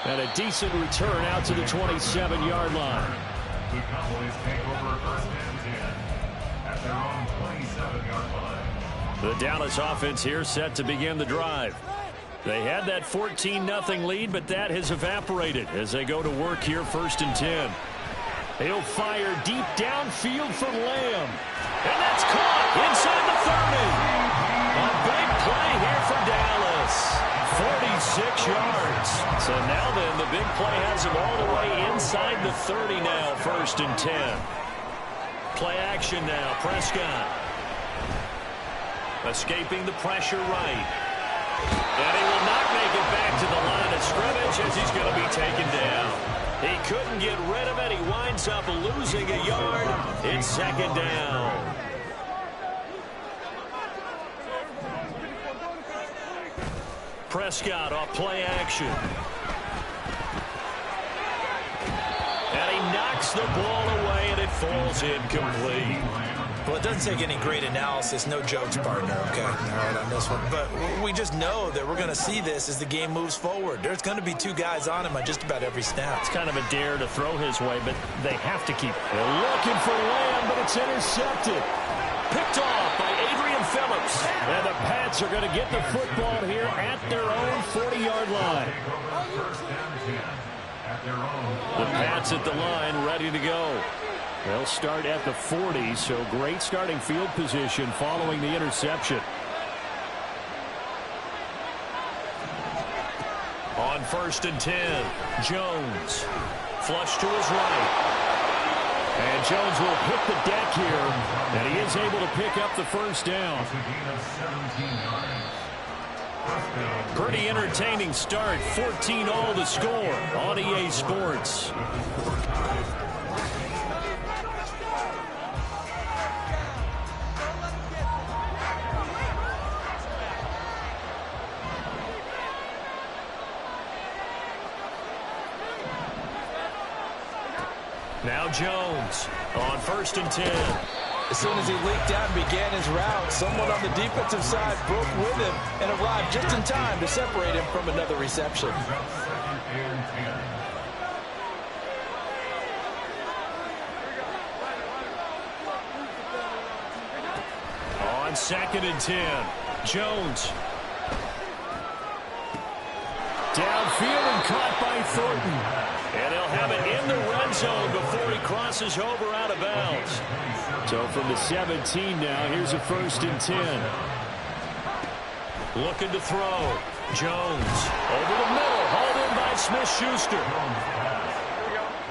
And a decent return out to the 27-yard line. The Cowboys take over 1st and 10 at their own 27-yard line. The Dallas offense here set to begin the drive. They had that 14-0 lead, but that has evaporated as they go to work here 1st and 10. He'll fire deep downfield for Lamb. And that's caught inside the 30. A big play here for Dallas. 46 yards. So now then, the big play has him all the way inside the 30 now, 1st and 10. Play action now, Prescott. Escaping the pressure right. And he will not make it back to the line of scrimmage as he's going to be taken down. He couldn't get rid of it. He winds up losing a yard. It's 2nd down. Prescott off play action. And he knocks the ball away, and it falls incomplete. Well, it doesn't take any great analysis, no jokes, partner, okay? All right, on this one. But we just know that we're going to see this as the game moves forward. There's going to be 2 guys on him on just about every snap. It's kind of a dare to throw his way, but they have to keep. They're looking for Lamb, but it's intercepted. Picked off by Adrian Phillips. And the Pats are going to get the football here at their own 40-yard line. The Pats at the line, ready to go. They'll start at the 40, so great starting field position following the interception. On 1st and 10, Jones. Flush to his right. And Jones will hit the deck here, and he is able to pick up the 1st down. Pretty entertaining start. 14-all the score on EA Sports. Now Jones on 1st and 10. As soon as he leaked out and began his route, someone on the defensive side broke with him and arrived just in time to separate him from another reception. On 2nd and 10, Jones. Downfield and caught by Thornton. And he'll have it in the red zone before he crosses over out of bounds. So from the 17 now, here's a 1st and 10. Looking to throw. Jones over the middle, hauled in by Smith-Schuster.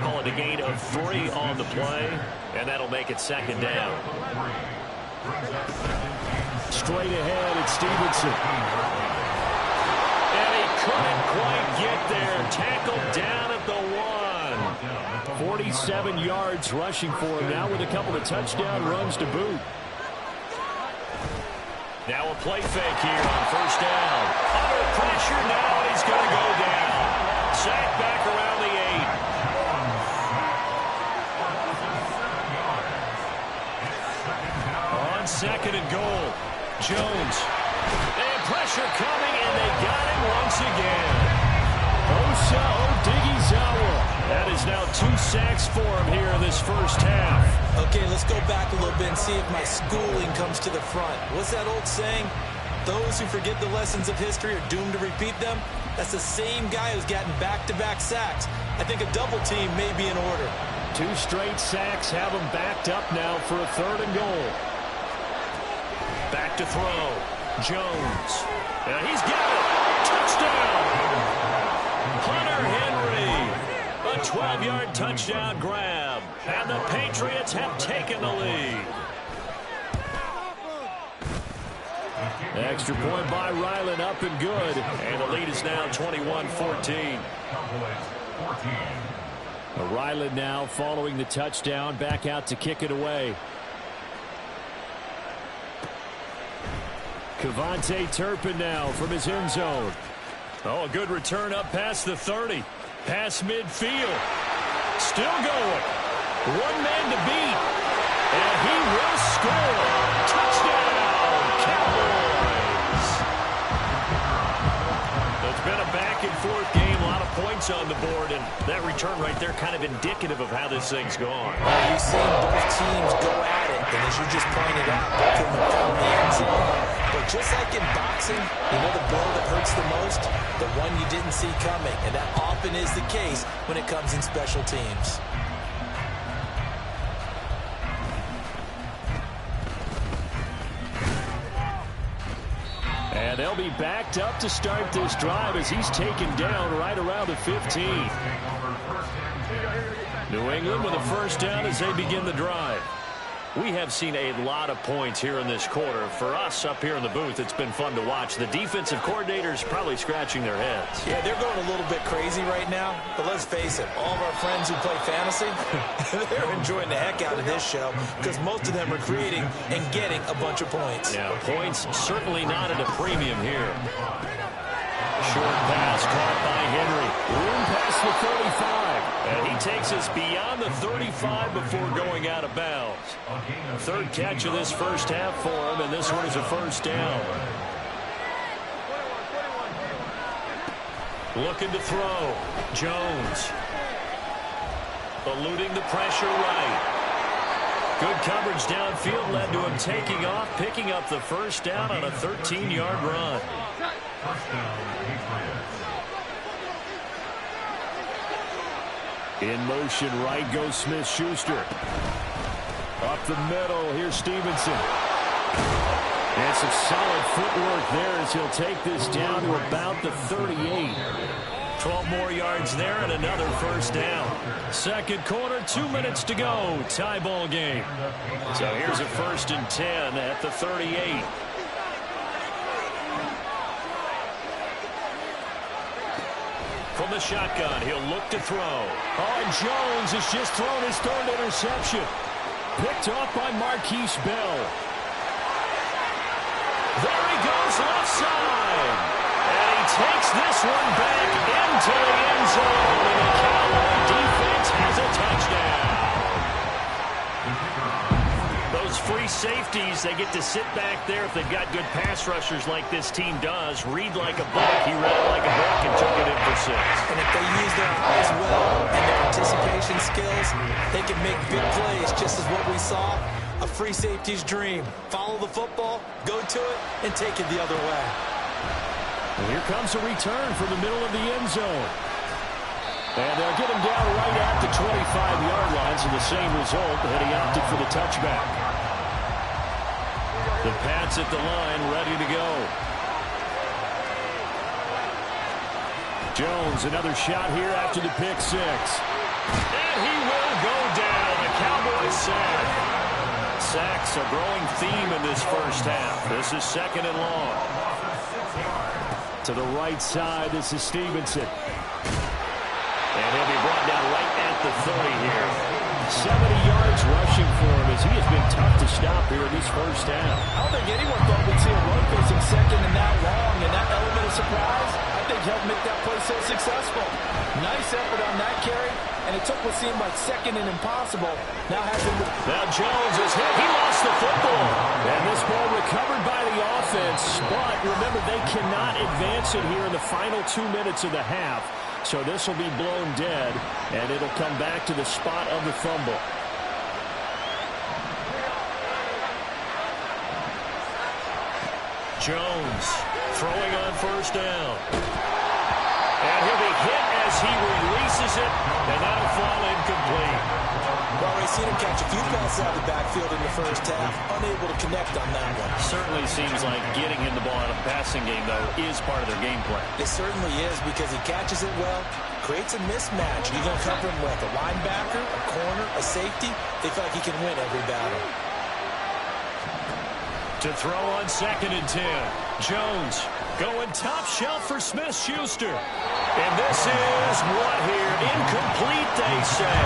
Call it a gain of 3 on the play, and that'll make it 2nd down. Straight ahead, it's Stevenson. And he couldn't quite get there. Tackled down at the 1. 47 yards rushing for him now with a couple of touchdown runs to boot. Now a play fake here on 1st down. Under pressure now, and he's going to go down. Sacked back around the 8. On 2nd and goal, Jones. And pressure coming, and they got him once again. Osa Odighizuwa. That is now 2 sacks for him here in this 1st half. Okay, let's go back a little bit and see if my schooling comes to the front. What's that old saying? Those who forget the lessons of history are doomed to repeat them. That's the same guy who's gotten back-to-back sacks. I think a double team may be in order. 2 straight sacks have him backed up now for a 3rd and goal. Back to throw. Jones. And he's got it. Touchdown. Hunter Henry. A 12-yard touchdown grab. And the Patriots have taken the lead. Extra point by Ryland, up and good. And the lead is now 21-14. Ryland now following the touchdown, back out to kick it away. Kevontae Turpin now from his end zone. Oh, a good return up past the 30. Past midfield. Still going. 1 man to beat. And he will score. Touchdown, Cowboys. It's been a back-and-forth game. A lot of points on the board. And that return right there kind of indicative of how this thing's gone. Well, you've seen both teams go at it. And as you just pointed out, they couldn't have found the end zone. But just like in boxing, you know the blow that hurts the most? The one you didn't see coming. And that often is the case when it comes in special teams. And they'll be backed up to start this drive as he's taken down right around the 15. New England with a first down as they begin the drive. We have seen a lot of points here in this quarter. For us up here in the booth, it's been fun to watch. The defensive coordinators probably scratching their heads. Yeah, they're going a little bit crazy right now. But let's face it, all of our friends who play fantasy, they're enjoying the heck out of this show because most of them are creating and getting a bunch of points. Yeah, points certainly not at a premium here. Short pass caught by Henry. Room past the 35. And he takes us beyond the 35 before going out of bounds. Third catch of this first half for him, and this one is a first down. Looking to throw. Jones. Eluding the pressure right. Good coverage downfield led to him taking off, picking up the first down on a 13-yard run. First down, Patriots. In motion, right goes Smith-Schuster. Up the middle, here's Stevenson. And some solid footwork there as he'll take this down to about the 38. 12 more yards there and another first down. Second quarter, 2 minutes to go. Tie ball game. So here's a 1st and 10 at the 38. From the shotgun, he'll look to throw. Oh, and Jones has just thrown his third interception. Picked off by Marquise Bell. There he goes, left side. And he takes this one back into the end zone. And the Cowboy defense has a touchdown. Those free safeties, they get to sit back there if they've got good pass rushers like this team does. Read like a book. He read it like a book and took it in for 6. And if they use their eyes well and their anticipation skills, they can make big plays, just as what we saw. A free safety's dream. Follow the football, go to it, and take it the other way. And here comes a return from the middle of the end zone. And they'll get him down right at the 25-yard line, so the same result, and he opted for the touchback. The Pats at the line, ready to go. Jones, another shot here after the pick 6. And he will go down. A Cowboys sack. Sacks a growing theme in this first half. This is 2nd and long. To the right side, this is Stevenson. And he'll be brought down right at the 30 here. 70 yards rushing for him as he has been tough to stop here in this first half. I don't think anyone thought we'd see a run facing 2nd and that long, and that element of surprise, I think, helped make that play so successful. Nice effort on that carry, and it took what seemed like 2nd and impossible. Now Jones is hit. He lost the football. And this ball recovered by the offense, but remember, they cannot advance it here in the final 2 minutes of the half. So this will be blown dead, and it'll come back to the spot of the fumble. Jones throwing on first down. And he'll be hit as he releases it, and that'll fall incomplete. Well, we've seen him catch a few passes out of the backfield in the first half, unable to connect on that one. Certainly seems like getting him the ball out of the passing game, though, is part of their game plan. It certainly is because he catches it well, creates a mismatch. You're going to cover him with a linebacker, a corner, a safety. They feel like he can win every battle. To throw on 2nd and 10. Jones going top shelf for Smith-Schuster. And this is what here? Incomplete, they say.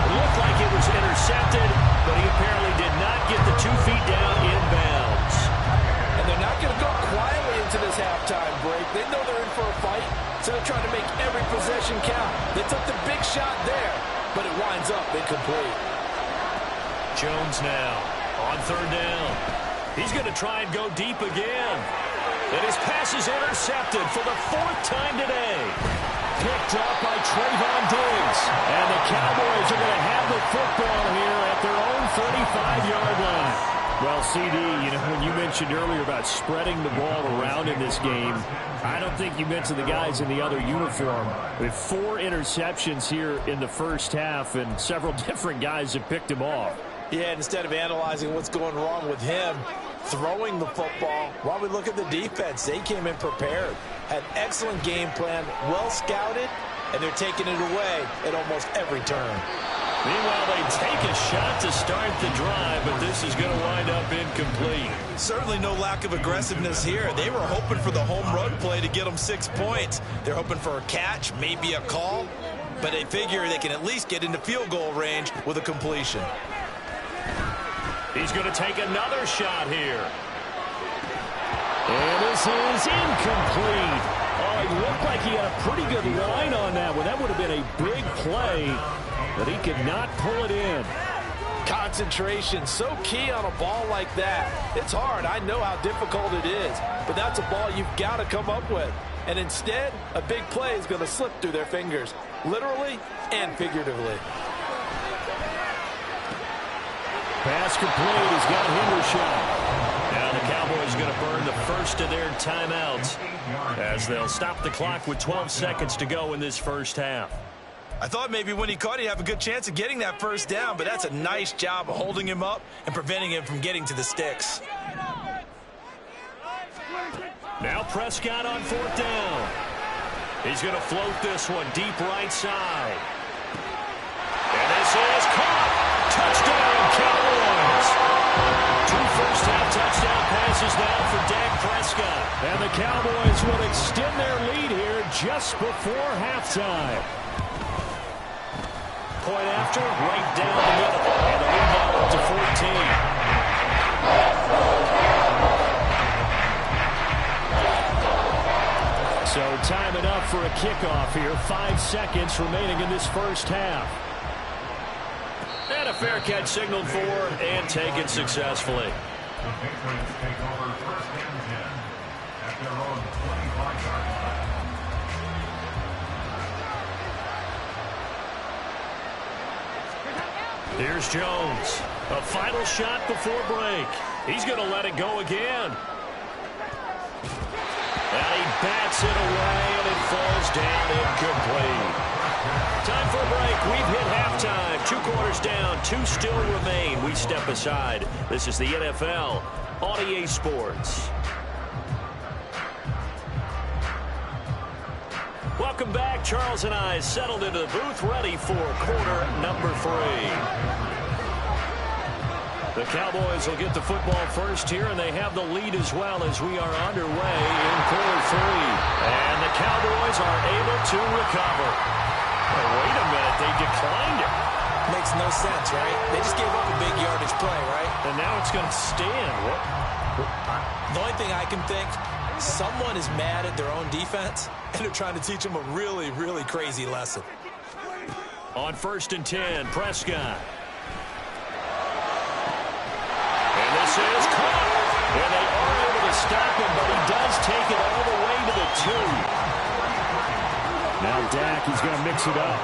It looked like it was intercepted, but he apparently did not get the 2 feet down inbounds. And they're not going to go quietly into this halftime break. They know they're in for a fight, so they're trying to make every possession count. They took the big shot there, but it winds up incomplete. Jones now on 3rd down. He's going to try and go deep again. And his pass is intercepted for the 4th time today. Picked up by Trayvon Diggs. And the Cowboys are going to have the football here at their own 35-yard line. Well, CD, you know, when you mentioned earlier about spreading the ball around in this game, I don't think you mentioned the guys in the other uniform. With 4 interceptions here in the first half, and several different guys have picked him off. Yeah, instead of analyzing what's going wrong with him, throwing the football. While we look at the defense, they came in prepared, had excellent game plan, well scouted, and they're taking it away at almost every turn. Meanwhile, they take a shot to start the drive, but this is going to wind up incomplete. Certainly no lack of aggressiveness here. They were hoping for the home run play to get them 6 points. They're hoping for a catch, maybe a call, but they figure they can at least get into field goal range with a completion. He's going to take another shot here. And this is incomplete. Oh, it looked like he had a pretty good line on that one. That would have been a big play, but he could not pull it in. Concentration, so key on a ball like that. It's hard. I know how difficult it is, but that's a ball you've got to come up with. And instead, a big play is going to slip through their fingers, literally and figuratively. Pass complete. He's got Hendershot. Now the Cowboys are going to burn the first of their timeouts as they'll stop the clock with 12 seconds to go in this first half. I thought maybe when he caught, he'd have a good chance of getting that first down, but that's a nice job of holding him up and preventing him from getting to the sticks. Now Prescott on 4th down. He's going to float this one deep right side. And this is caught. Touchdown, Cowboys. 2 first-half touchdown passes now for Dak Prescott. And the Cowboys will extend their lead here just before halftime. Point after, right down the middle. And the lead now up to 14. So time enough for a kickoff here. 5 seconds remaining in this first half. And a fair catch signaled for and taken successfully. The Patriots take over 1st and 10 at their own 25-yard line. Here's Jones. A final shot before break. He's going to let it go again. And he bats it away, and it falls down incomplete. Time for a break. We've hit halftime. 2 quarters down. 2 still remain. We step aside. This is the NFL on EA Sports. Welcome back. Charles and I settled into the booth, ready for quarter number 3. The Cowboys will get the football first here, and they have the lead as well as we are underway in quarter 3. And the Cowboys are able to recover. Oh, wait a minute. They declined it. Makes no sense, right? They just gave up a big yardage play, right? And now it's going to stand. What? The only thing I can think, someone is mad at their own defense, and they're trying to teach them a really, really crazy lesson. On 1st and 10, Prescott. And this is caught. And they are able to stop him, but he does take it all the way to the 2. Now Dak, he's going to mix it up.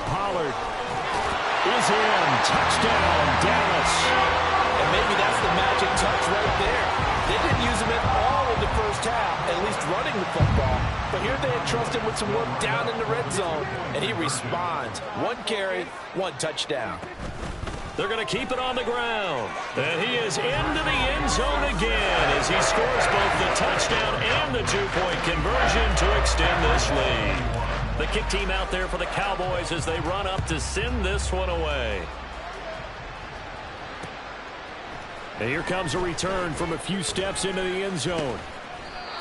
Pollard is in. Touchdown, Dallas. And maybe that's the magic touch right there. They didn't use him at all in the first half, at least running the football. But here they entrust him with some work down in the red zone, and he responds. 1 carry, 1 touchdown. They're going to keep it on the ground. And he is into the end zone again as he scores both the touchdown and the 2-point conversion to extend this lead. The kick team out there for the Cowboys as they run up to send this one away. And here comes a return from a few steps into the end zone.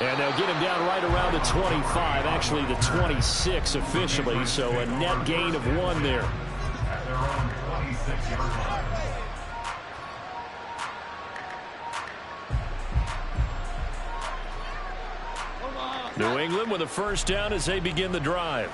And they'll get him down right around the 25, actually the 26 officially, so a net gain of 1 there. At their own 26-yard line. New England with a first down as they begin the drive.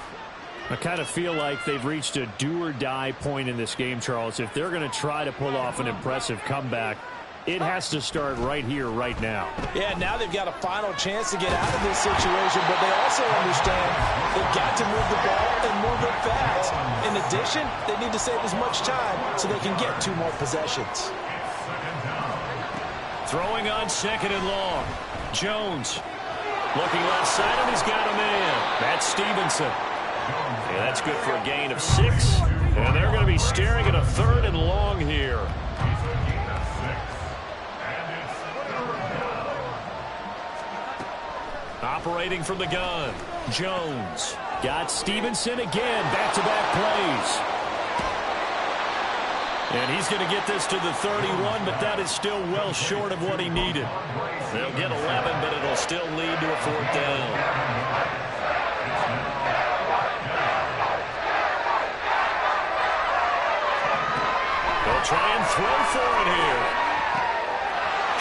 I kind of feel like they've reached a do-or-die point in this game, Charles. If they're going to try to pull off an impressive comeback, it has to start right here, right now. Yeah, now they've got a final chance to get out of this situation, but they also understand they've got to move the ball and move it fast. In addition, they need to save as much time so they can get 2 more possessions. Throwing on 2nd and long. Jones looking left side, and he's got a man. That's Stevenson. Yeah, that's good for a gain of 6. And they're going to be staring at a 3rd and long here. He's a gain of 6. And it's third down. Operating from the gun, Jones. Got Stevenson again, back-to-back plays. And he's going to get this to the 31, but that is still well short of what he needed. They'll get 11, but it'll still lead to a 4th down. They'll try and throw for it here.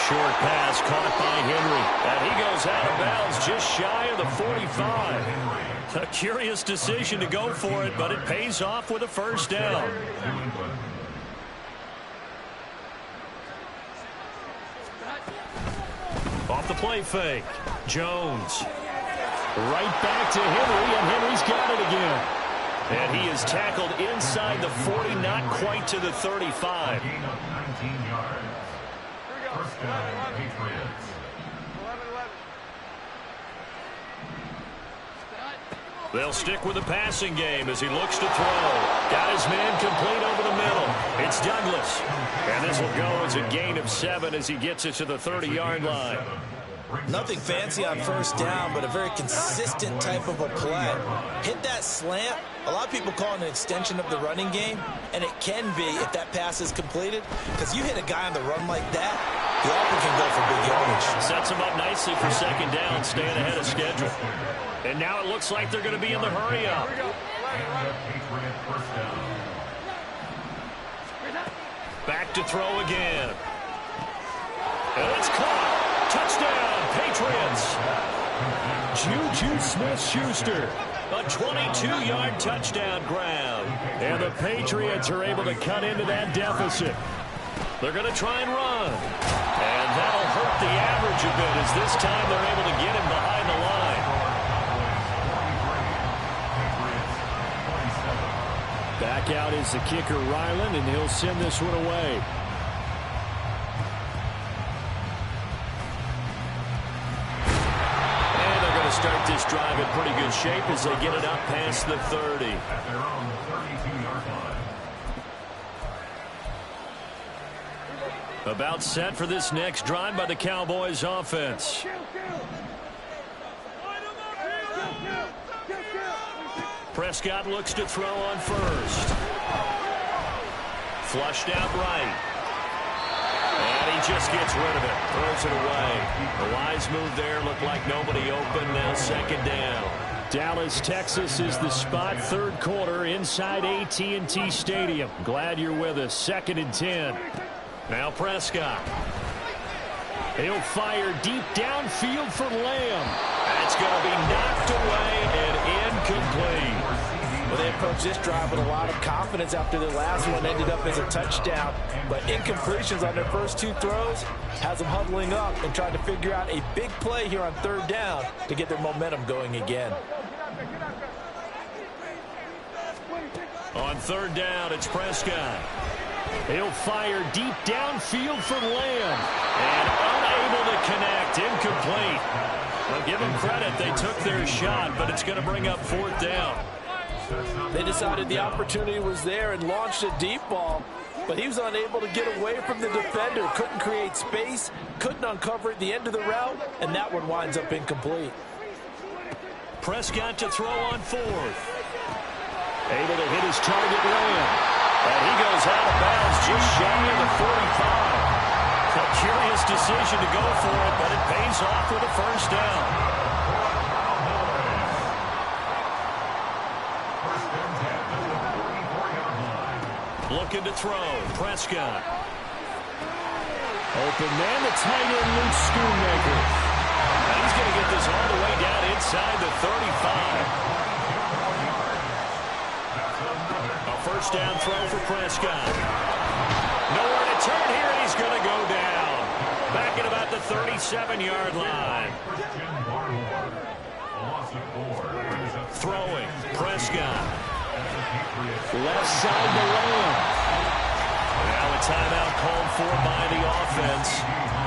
Short pass caught by Henry. And he goes out of bounds just shy of the 45. A curious decision to go for it, but it pays off with a 1st down. Off the play fake. Jones. Right back to Henry, and Henry's got it again. And he is tackled inside the 40, not quite to the 35. Gain of 19 yards. First down, Patriots. 11. They'll stick with the passing game as he looks to throw. Got his man complete over the middle. It's Douglas. And this will go as a gain of 7 as he gets it to the 30-yard line. Nothing fancy on 1st down, but a very consistent type of a play. Hit that slant. A lot of people call it an extension of the running game, and it can be if that pass is completed, because you hit a guy on the run like that, the offer can go for big yardage. Sets him up nicely for 2nd down, staying ahead of schedule. And now it looks like they're going to be in the hurry-up. Back to throw again. And it's caught. Touchdown, Patriots. Juju Smith-Schuster. A 22-yard touchdown grab. And the Patriots are able to cut into that deficit. They're going to try and run. And that'll hurt the average a bit as this time they're able to get him behind the line. Back out is the kicker, Ryland, and he'll send this one away. And they're going to start this drive in pretty good shape as they get it up past the 30. At their own 32-yard line. About set for this next drive by the Cowboys offense. Prescott looks to throw on 1st. Flushed out right. And he just gets rid of it. Throws it away. A wise move there. Looked like nobody open. Now 2nd down. Dallas, Texas is the spot. 3rd quarter inside AT&T Stadium. Glad you're with us. 2nd and 10. Now Prescott. He'll fire deep downfield for Lamb. That's going to be knocked away and incomplete. Well, they approached this drive with a lot of confidence after the last one ended up as a touchdown. But incompletions on their first 2 throws has them huddling up and trying to figure out a big play here on 3rd down to get their momentum going again. On 3rd down, it's Prescott. He'll fire deep downfield for Lamb. And unable to connect. Incomplete. Well, give them credit. They took their shot, but it's going to bring up 4th down. They decided the opportunity was there and launched a deep ball, but he was unable to get away from the defender. Couldn't create space, couldn't uncover at the end of the route, and that one winds up incomplete. Prescott to throw on 4th. Able to hit his target, Lamb. And he goes out of bounds just shy of the 45. A curious decision to go for it, but it pays off with a 1st down. Looking to throw. Prescott. Open man, the tight end, Luke Schoonmaker. And he's going to get this all the way down inside the 35. A 1st down throw for Prescott. Nowhere to turn here, and he's going to go down. Back at about the 37-yard line. Throwing. Prescott. Left side to Lamb. Now a timeout called for by the offense.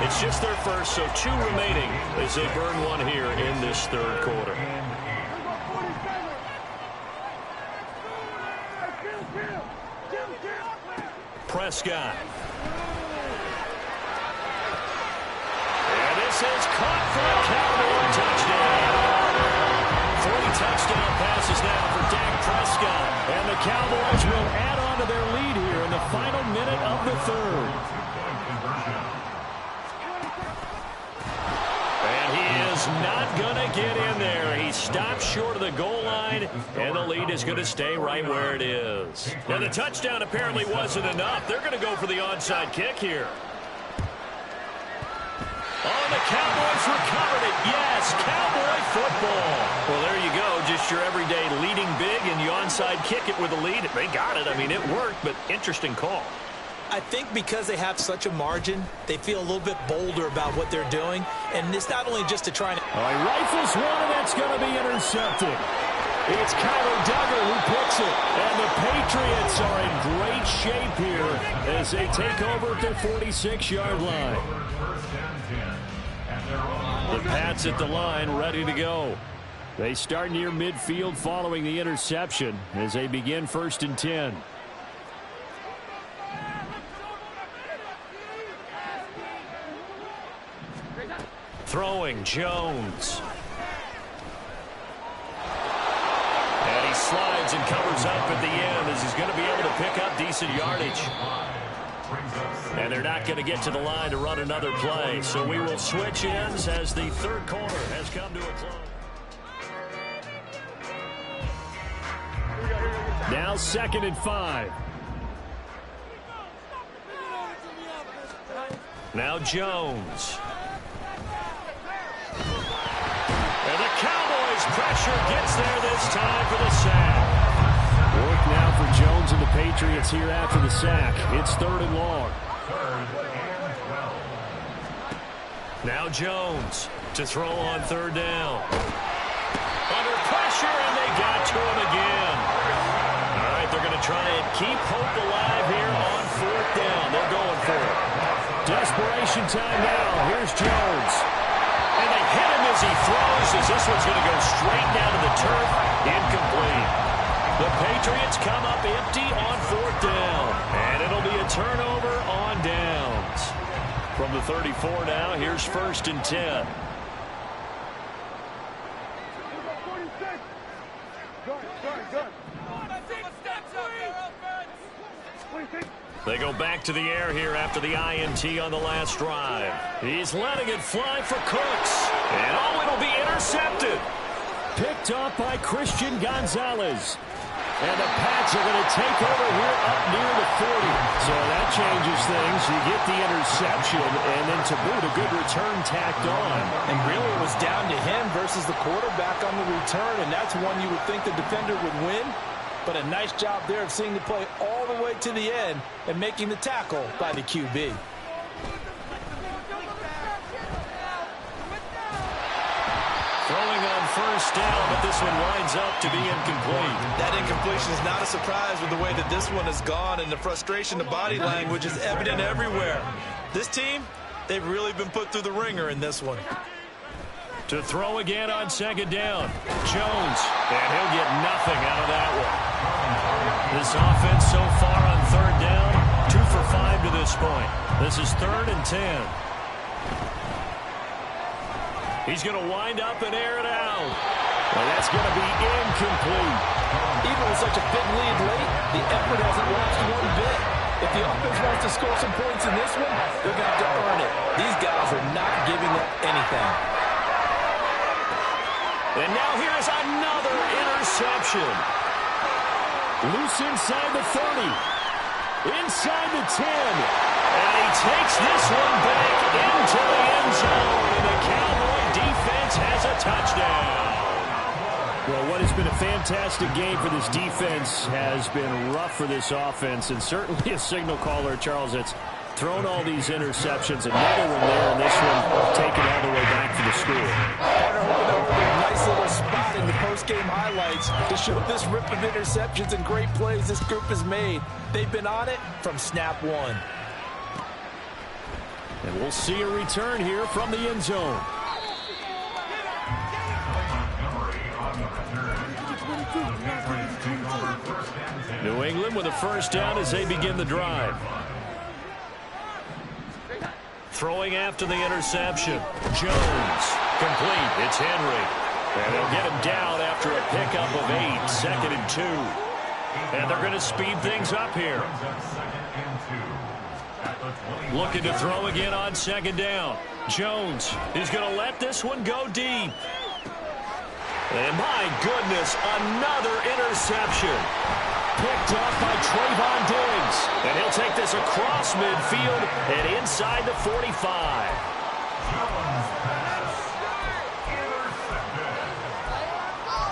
It's just their first, so 2 remaining as they burn one here in this 3rd quarter. Prescott. And this is caught for a Cowboy touchdown. 3 touchdown passes now for Dak Prescott. And the Cowboys will add on to their lead here in the final minute of the third. And he is not going to get in there. He stops short of the goal line, and the lead is going to stay right where it is. Now, the touchdown apparently wasn't enough. They're going to go for the onside kick here. Oh, the Cowboys recovered it. Yes, Cowboy football. Well, there you go. Just your everyday leading big, and you onside kick it with a lead. They got it. I mean, it worked, but interesting call. I think because they have such a margin, they feel a little bit bolder about what they're doing. And it's not only just to try and... Oh, he rifles one, and that's going to be intercepted. It's Kyler Duggar who picks it. And the Patriots are in great shape here as they take over at their 46-yard line. The Pats at the line, ready to go. They start near midfield following the interception as they begin 1st and 10. Throwing, Jones. And he slides and covers up at the end as he's going to be able to pick up decent yardage. And they're not going to get to the line to run another play. So we will switch ends as the third quarter has come to a close. Now 2nd and 5. Now Jones. And the Cowboys pressure gets there this time for the sack. Work now for Jones and the Patriots here after the sack. It's 3rd and long. Now Jones to throw on 3rd down. Under pressure, and they got to him again. All right, they're going to try and keep hope alive here on 4th down. They're going for it. Desperation time now. Here's Jones. And they hit him as he throws, as this one's going to go straight down to the turf. Incomplete. The Patriots come up empty on 4th down. And it'll be a turnover on downs. From the 34 now, here's 1st and 10. They go back to the air here after the INT on the last drive. He's letting it fly for Cooks. And oh, it'll be intercepted. Picked off by Christian Gonzalez. And the Pats are going to take over here up near the 40. So that changes things. You get the interception, and then to boot, a good return tacked on. And really it was down to him versus the quarterback on the return, and that's one you would think the defender would win. But a nice job there of seeing the play all the way to the end and making the tackle by the QB. Throwing on 1st down, but this one winds up to be incomplete. That incompletion is not a surprise with the way that this one has gone, and the frustration, the body language is evident everywhere. This team, they've really been put through the ringer in this one. To throw again on 2nd down. Jones, and he'll get nothing out of that one. This offense so far on 3rd down, 2 for 5 to this point. This is 3rd and 10. He's going to wind up and air it out. Well, that's going to be incomplete. Even with such a big lead late, the effort hasn't lost one bit. If the offense wants to score some points in this one, they're going to have to earn it. These guys are not giving up anything. And now here's another interception. Loose inside the 30. Inside the 10. And he takes this one back into the end zone. And the Cowboy defense has a touchdown. Well, what has been a fantastic game for this defense has been rough for this offense. And certainly a signal caller, Charles, that's thrown all these interceptions. Another one there, and this one taken all the way back for the score. Nice little spot in the post-game highlights to show this rip of interceptions and great plays this group has made. They've been on it from snap one. And we'll see a return here from the end zone. New England with a 1st down as they begin the drive. Throwing after the interception. Jones. Complete. It's Henry. And they'll get him down after a pickup of 8. 2nd and 2. And they're going to speed things up here. Looking to throw again on 2nd down. Jones is going to let this one go deep. And my goodness, another interception. Picked up by Trayvon Diggs. And he'll take this across midfield and inside the 45.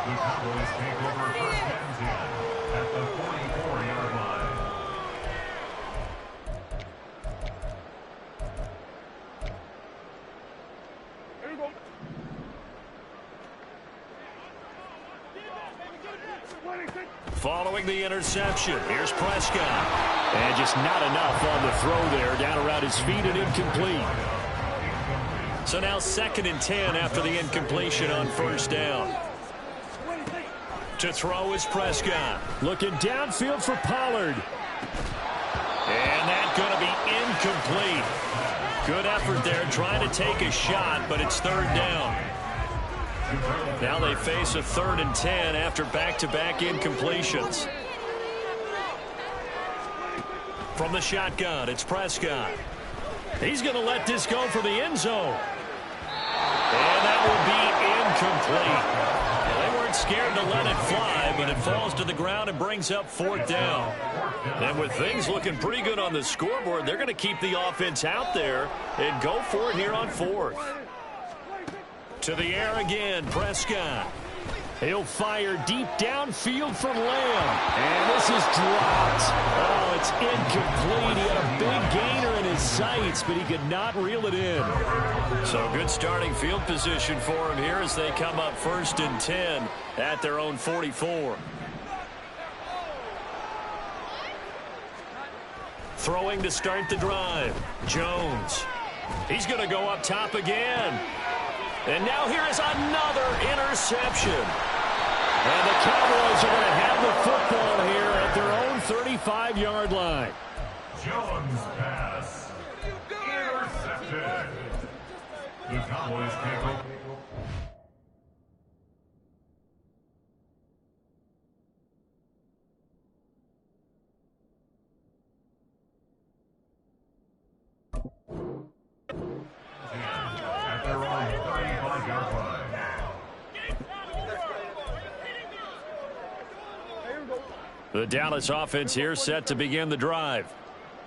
The Cowboys take over 1st and 10 at the 44-yard line. Here we go. Following the interception, here's Prescott. And just not enough on the throw there, down around his feet and incomplete. So now 2nd and 10 after the incompletion on 1st down. To throw is Prescott. Looking downfield for Pollard. And that's going to be incomplete. Good effort there trying to take a shot, but it's 3rd down. Now they face a 3rd and 10 after back-to-back incompletions. From the shotgun, it's Prescott. He's going to let this go for the end zone. And that will be incomplete. They weren't scared to let it fly, but it falls to the ground and brings up 4th down. And with things looking pretty good on the scoreboard, they're going to keep the offense out there and go for it here on 4th. To the air again, Prescott. He'll fire deep downfield for Lamb. And this is dropped. Oh, it's incomplete. He had a big gainer in his sights, but he could not reel it in. So good starting field position for him here as they come up 1st and 10 at their own 44. Throwing to start the drive. Jones. He's going to go up top again. And now here is another interception. And the Cowboys are going to have the football here at their own 35-yard line. Jones pass. Intercepted. The Cowboys take over. At their own 35-yard line. The Dallas offense here set to begin the drive.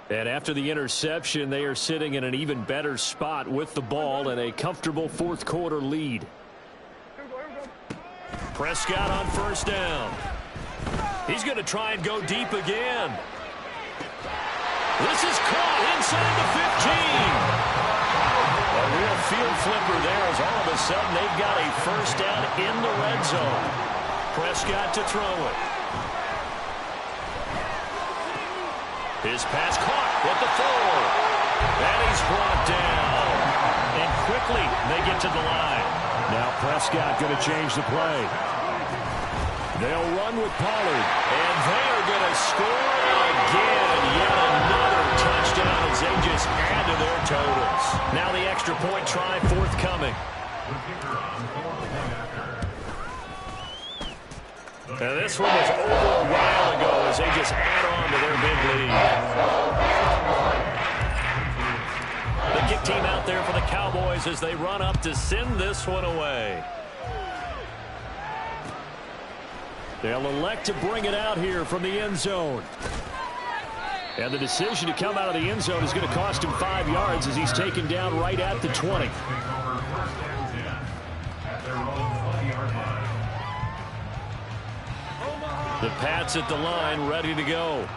And after the interception, they are sitting in an even better spot with the ball and a comfortable 4th quarter lead. Prescott on 1st down. He's going to try and go deep again. This is caught inside the 15. A real field flipper there as all of a sudden they've got a 1st down in the red zone. Prescott to throw it. His pass caught at the 4. And he's brought down. And quickly they get to the line. Now Prescott going to change the play. They'll run with Pollard. And they are going to score again. Yet another touchdown as they just add to their totals. Now the extra point try forthcoming. And this one was over a while ago as they just add on to their big lead. The kick team out there for the Cowboys as they run up to send this one away. They'll elect to bring it out here from the end zone. And the decision to come out of the end zone is going to cost him 5 yards as he's taken down right at the 20. The Pats at the line, ready to go.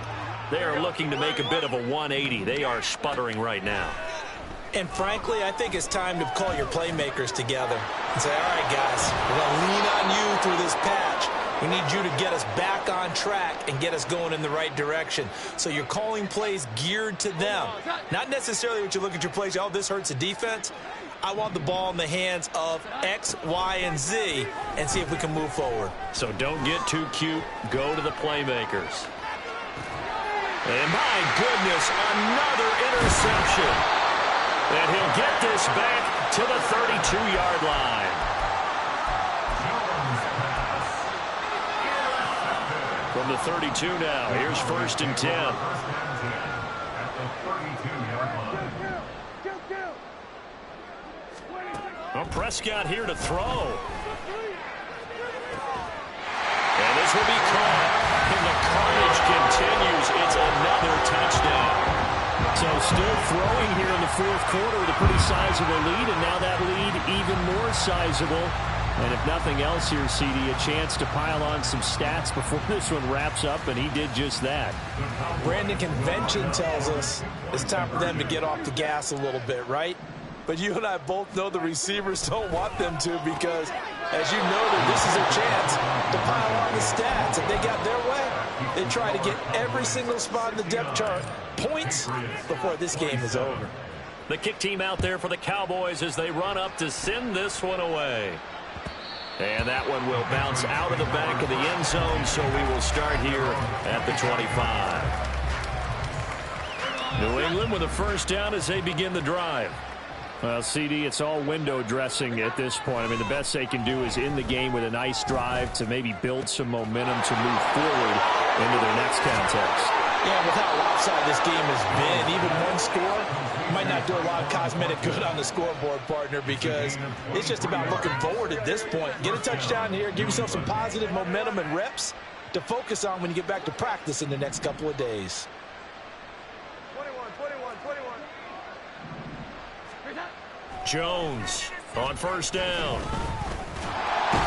They are looking to make a bit of a 180. They are sputtering right now. And frankly, I think it's time to call your playmakers together and say, all right, guys, we're going to lean on you through this patch. We need you to get us back on track and get us going in the right direction. So you're calling plays geared to them. Not necessarily what you look at your plays, oh, this hurts the defense. I want the ball in the hands of X, Y, and Z and see if we can move forward. So don't get too cute. Go to the playmakers. And my goodness, another interception. And he'll get this back to the 32-yard line. From the 32 now, here's 1st and 10. Well, Prescott here to throw. And this will be caught. And the carnage continues. It's another touchdown. So still throwing here in the 4th quarter with a pretty sizable lead, and now that lead even more sizable. And if nothing else here, CD, a chance to pile on some stats before this one wraps up, and he did just that. Brandon, convention tells us it's time for them to get off the gas a little bit, right? But you and I both know the receivers don't want them to, because, as you noted, this is their chance to pile on the stats. If they got their way, they try to get every single spot in the depth chart points before this game is over. The kick team out there for the Cowboys as they run up to send this one away. And that one will bounce out of the back of the end zone, so we will start here at the 25. New England with a 1st down as they begin the drive. Well, CD, it's all window dressing at this point. I mean, the best they can do is in the game with a nice drive to maybe build some momentum to move forward into their next contest. Yeah, with how lopsided this game has been, even one score might not do a lot of cosmetic good on the scoreboard, partner, because it's just about looking forward at this point. Get a touchdown here, give yourself some positive momentum and reps to focus on when you get back to practice in the next couple of days. 21. Jones on 1st down.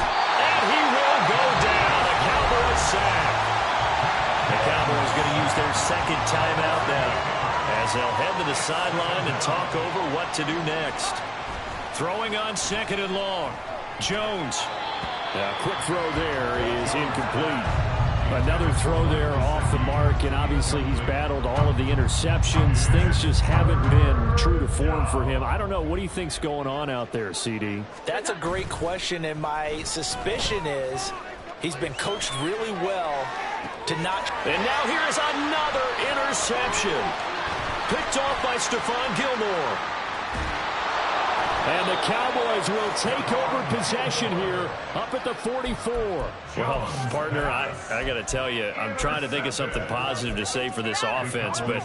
And he will go down. A Cowboys sack. The Cowboys going to use their 2nd timeout now as they'll head to the sideline and talk over what to do next. Throwing on 2nd and long. Jones. Quick throw there is incomplete. Another throw there off the mark, and obviously he's battled all of the interceptions. Things just haven't been true to form for him. I don't know. What do you think's going on out there, CD? That's a great question, and my suspicion is he's been coached really well to not. And now here's another interception. Picked off by Stephon Gilmore. And the Cowboys will take over possession here up at the 44. Well, partner, I got to tell you, I'm trying to think of something positive to say for this offense, but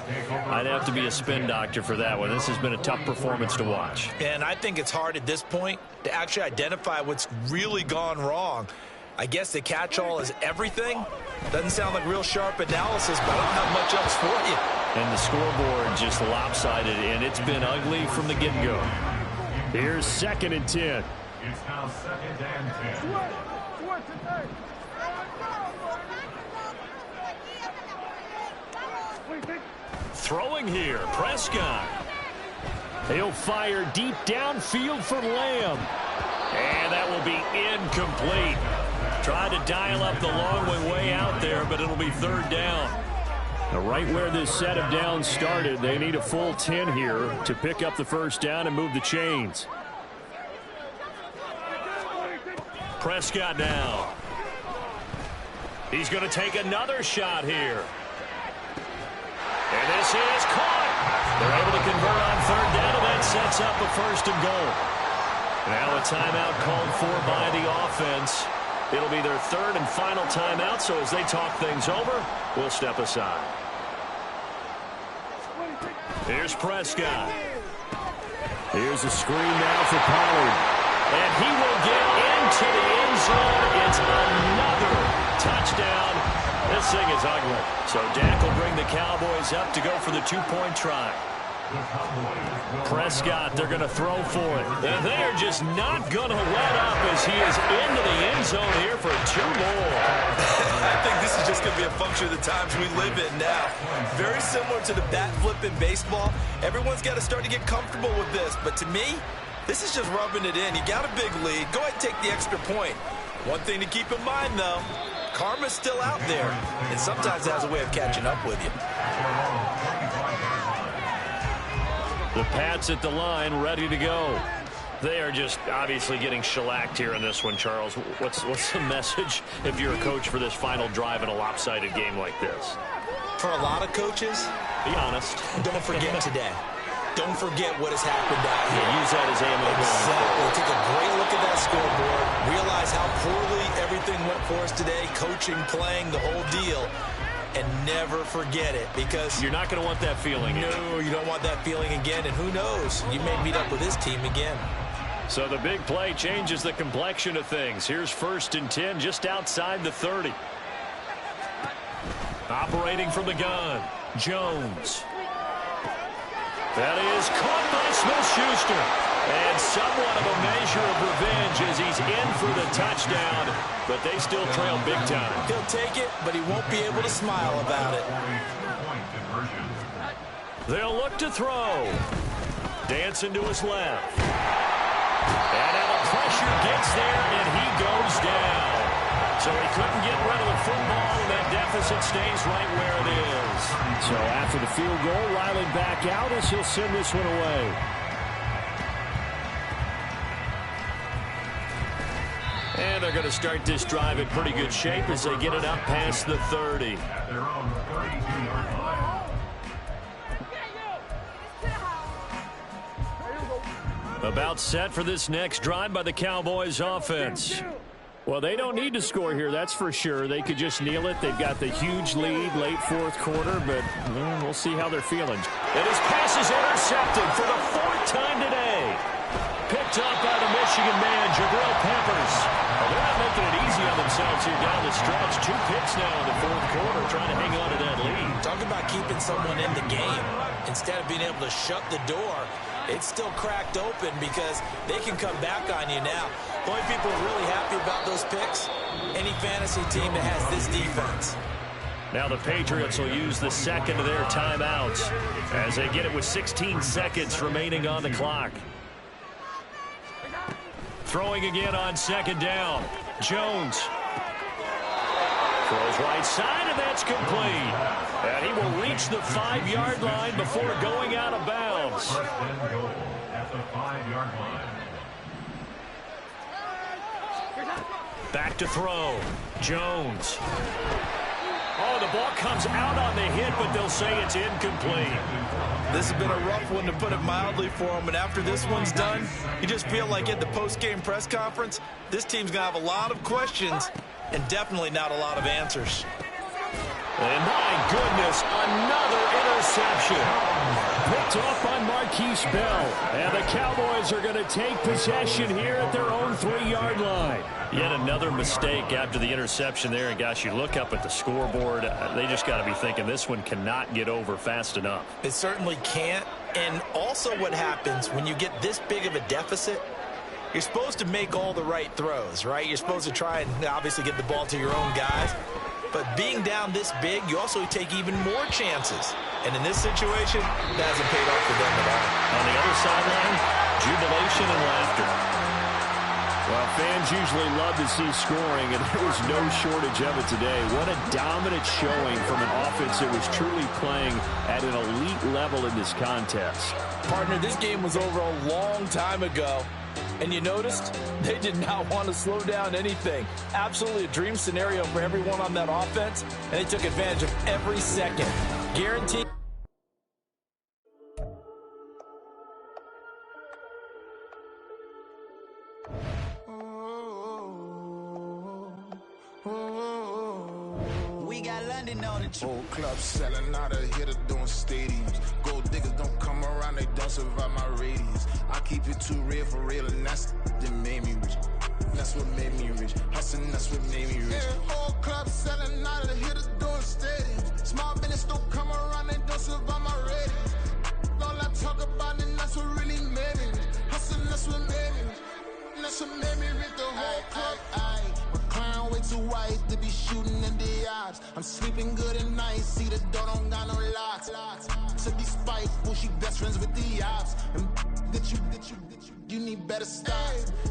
I'd have to be a spin doctor for that one. This has been a tough performance to watch. And I think it's hard at this point to actually identify what's really gone wrong. I guess the catch-all is everything. Doesn't sound like real sharp analysis, but I don't have much else for you. And the scoreboard just lopsided, and it's been ugly from the get-go. Here's 2nd and 10. It's now 2nd and 10. Throwing here, Prescott. He'll fire deep downfield for Lamb. And that will be incomplete. Tried to dial up the long way out there, but it'll be 3rd down. Now, right where this set of downs started, they need a full 10 here to pick up the 1st down and move the chains. Prescott now. He's going to take another shot here. And this is caught. They're able to convert on 3rd down, and that sets up a 1st and goal. Now a timeout called for by the offense. It'll be their 3rd and final timeout, so as they talk things over, we'll step aside. Here's Prescott. Here's a screen now for Pollard. And he will get into the end zone. It's another touchdown. This thing is ugly. So Dak will bring the Cowboys up to go for the 2-point try. Prescott, they're going to throw for it. And they're just not going to let up as he is into the end zone here for 2 more. I think this is just going to be a function of the times we live in now. Very similar to the bat flip in baseball. Everyone's got to start to get comfortable with this. But to me, this is just rubbing it in. You got a big lead. Go ahead and take the extra point. One thing to keep in mind, though, karma's still out there. And sometimes it has a way of catching up with you. The Pats at the line, ready to go. They are just obviously getting shellacked here in this one, Charles. What's the message if you're a coach for this final drive in a lopsided game like this? For a lot of coaches, be honest. don't forget today. Don't forget what has happened out here. Use that as ammo. Exactly. Take a great look at that scoreboard. Realize how poorly everything went for us today. Coaching, playing, the whole deal. And never forget it, because you're not going to want that feeling again. No, you don't want that feeling again. And who knows? You may meet up with this team again. So the big play changes the complexion of things. Here's 1st and 10 just outside the 30. Operating from the gun, Jones. That is caught by Smith-Schuster. And somewhat of a measure of revenge as he's in for the touchdown. But they still trail big time. He'll take it, but he won't be able to smile about it. They'll look to throw. Dancing to his left. And now the pressure gets there, and he goes down. So he couldn't get rid of the football, and that deficit stays right where it is. So after the field goal, Riley back out as he'll send this one away. And they're going to start this drive in pretty good shape as they get it up past the 30. About set for this next drive by the Cowboys offense. Well, they don't need to score here, that's for sure. They could just kneel it. They've got the huge lead late 4th quarter, but we'll see how they're feeling. And his pass is intercepted for the 4th time today. Picked up by the Michigan man, Jabril Peppers. Well, they're not making it easy on themselves here down the stretch. 2 picks now in the 4th quarter, trying to hang on to that lead. Talk about keeping someone in the game. Instead of being able to shut the door, it's still cracked open because they can come back on you now. The only people really happy about those picks, any fantasy team that has this defense. Now the Patriots will use the second of their timeouts as they get it with 16 seconds remaining on the clock. Throwing again on 2nd down. Jones. Throws right side, and that's complete. And he will reach the 5-yard line before going out of bounds. First and goal at the 5-yard line. Back to throw. Jones. Oh, the ball comes out on the hit, but they'll say it's incomplete. This has been a rough one, to put it mildly, for him. And after this one's done, you just feel like at the post-game press conference, this team's going to have a lot of questions and definitely not a lot of answers. And my goodness, another interception. Picked off by Marquise Bell. And the Cowboys are going to take possession here at their own 3-yard line. Yet another mistake after the interception there. And gosh, you look up at the scoreboard, they just got to be thinking this one cannot get over fast enough. It certainly can't. And also what happens when you get this big of a deficit, you're supposed to make all the right throws, right? You're supposed to try and obviously get the ball to your own guys. But being down this big, you also take even more chances. And in this situation, that hasn't paid off for them at all. On the other sideline, jubilation and laughter. Well, fans usually love to see scoring, and there was no shortage of it today. What a dominant showing from an offense that was truly playing at an elite level in this contest. Partner, this game was over a long time ago. And you noticed they did not want to slow down anything. Absolutely a dream scenario for everyone on that offense, and they took advantage of every second. Guaranteed. We got London on the Whole club selling out of hitter doing stadiums. Gold diggers don't come around, they don't survive my radius. I keep it too real for real, and that's that made me rich. That's what made me rich. Hustling, that's what made me rich. Yeah, whole club selling out of the hitters doing stadiums. Small business don't come around, they don't survive my radius. All I talk about, and that's what really made me rich. Hustling, that's what made me rich. That's what made me rich. The whole club. Clown way too white to be shooting in the odds. I'm sleeping good at night, see the door don't got no locks. To be spiteful, she best friends with the ops. And you need better stop.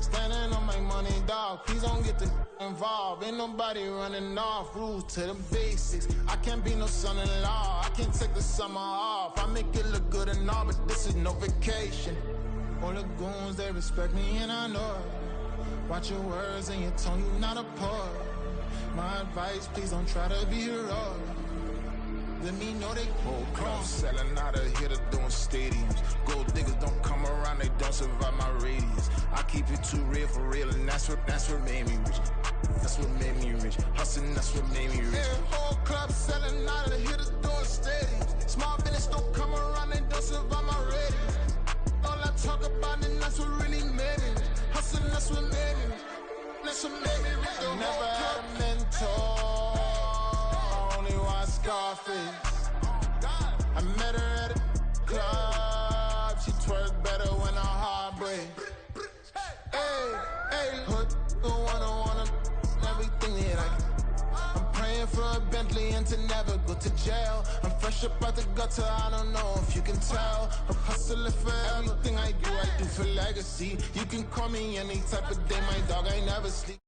Standing on my money, dog. Please don't get the involved. Ain't nobody running off. Rules to the basics. I can't be no son-in-law. I can't take the summer off. I make it look good and all, but this is no vacation. All the goons, they respect me and I know it. Watch your words and your tone, you not a poet. My advice, please don't try to be heroic. Let me know they whole club selling out of here to doing stadiums. Gold diggers don't come around, they don't survive my radius. I keep it too real for real, and that's what made me rich. That's what made me rich. Hustling, that's what made me rich. Yeah, whole club selling out of here to doing stadiums. Small business don't come around, they don't survive my radius. All I talk about, and that's what really made me rich. Hustling, that's what made me rich. That's what made me rich. I never had a mentor. Only one Scarface. I met her at a club. She twerk better when her heart breaks. Hey, hey, hood, wanna everything that I can. I'm praying for a Bentley and to never go to jail. I'm fresh up out the gutter, I don't know if you can tell. I'm hustling for everything I do for legacy. You can call me any type of day, my dog, I never sleep.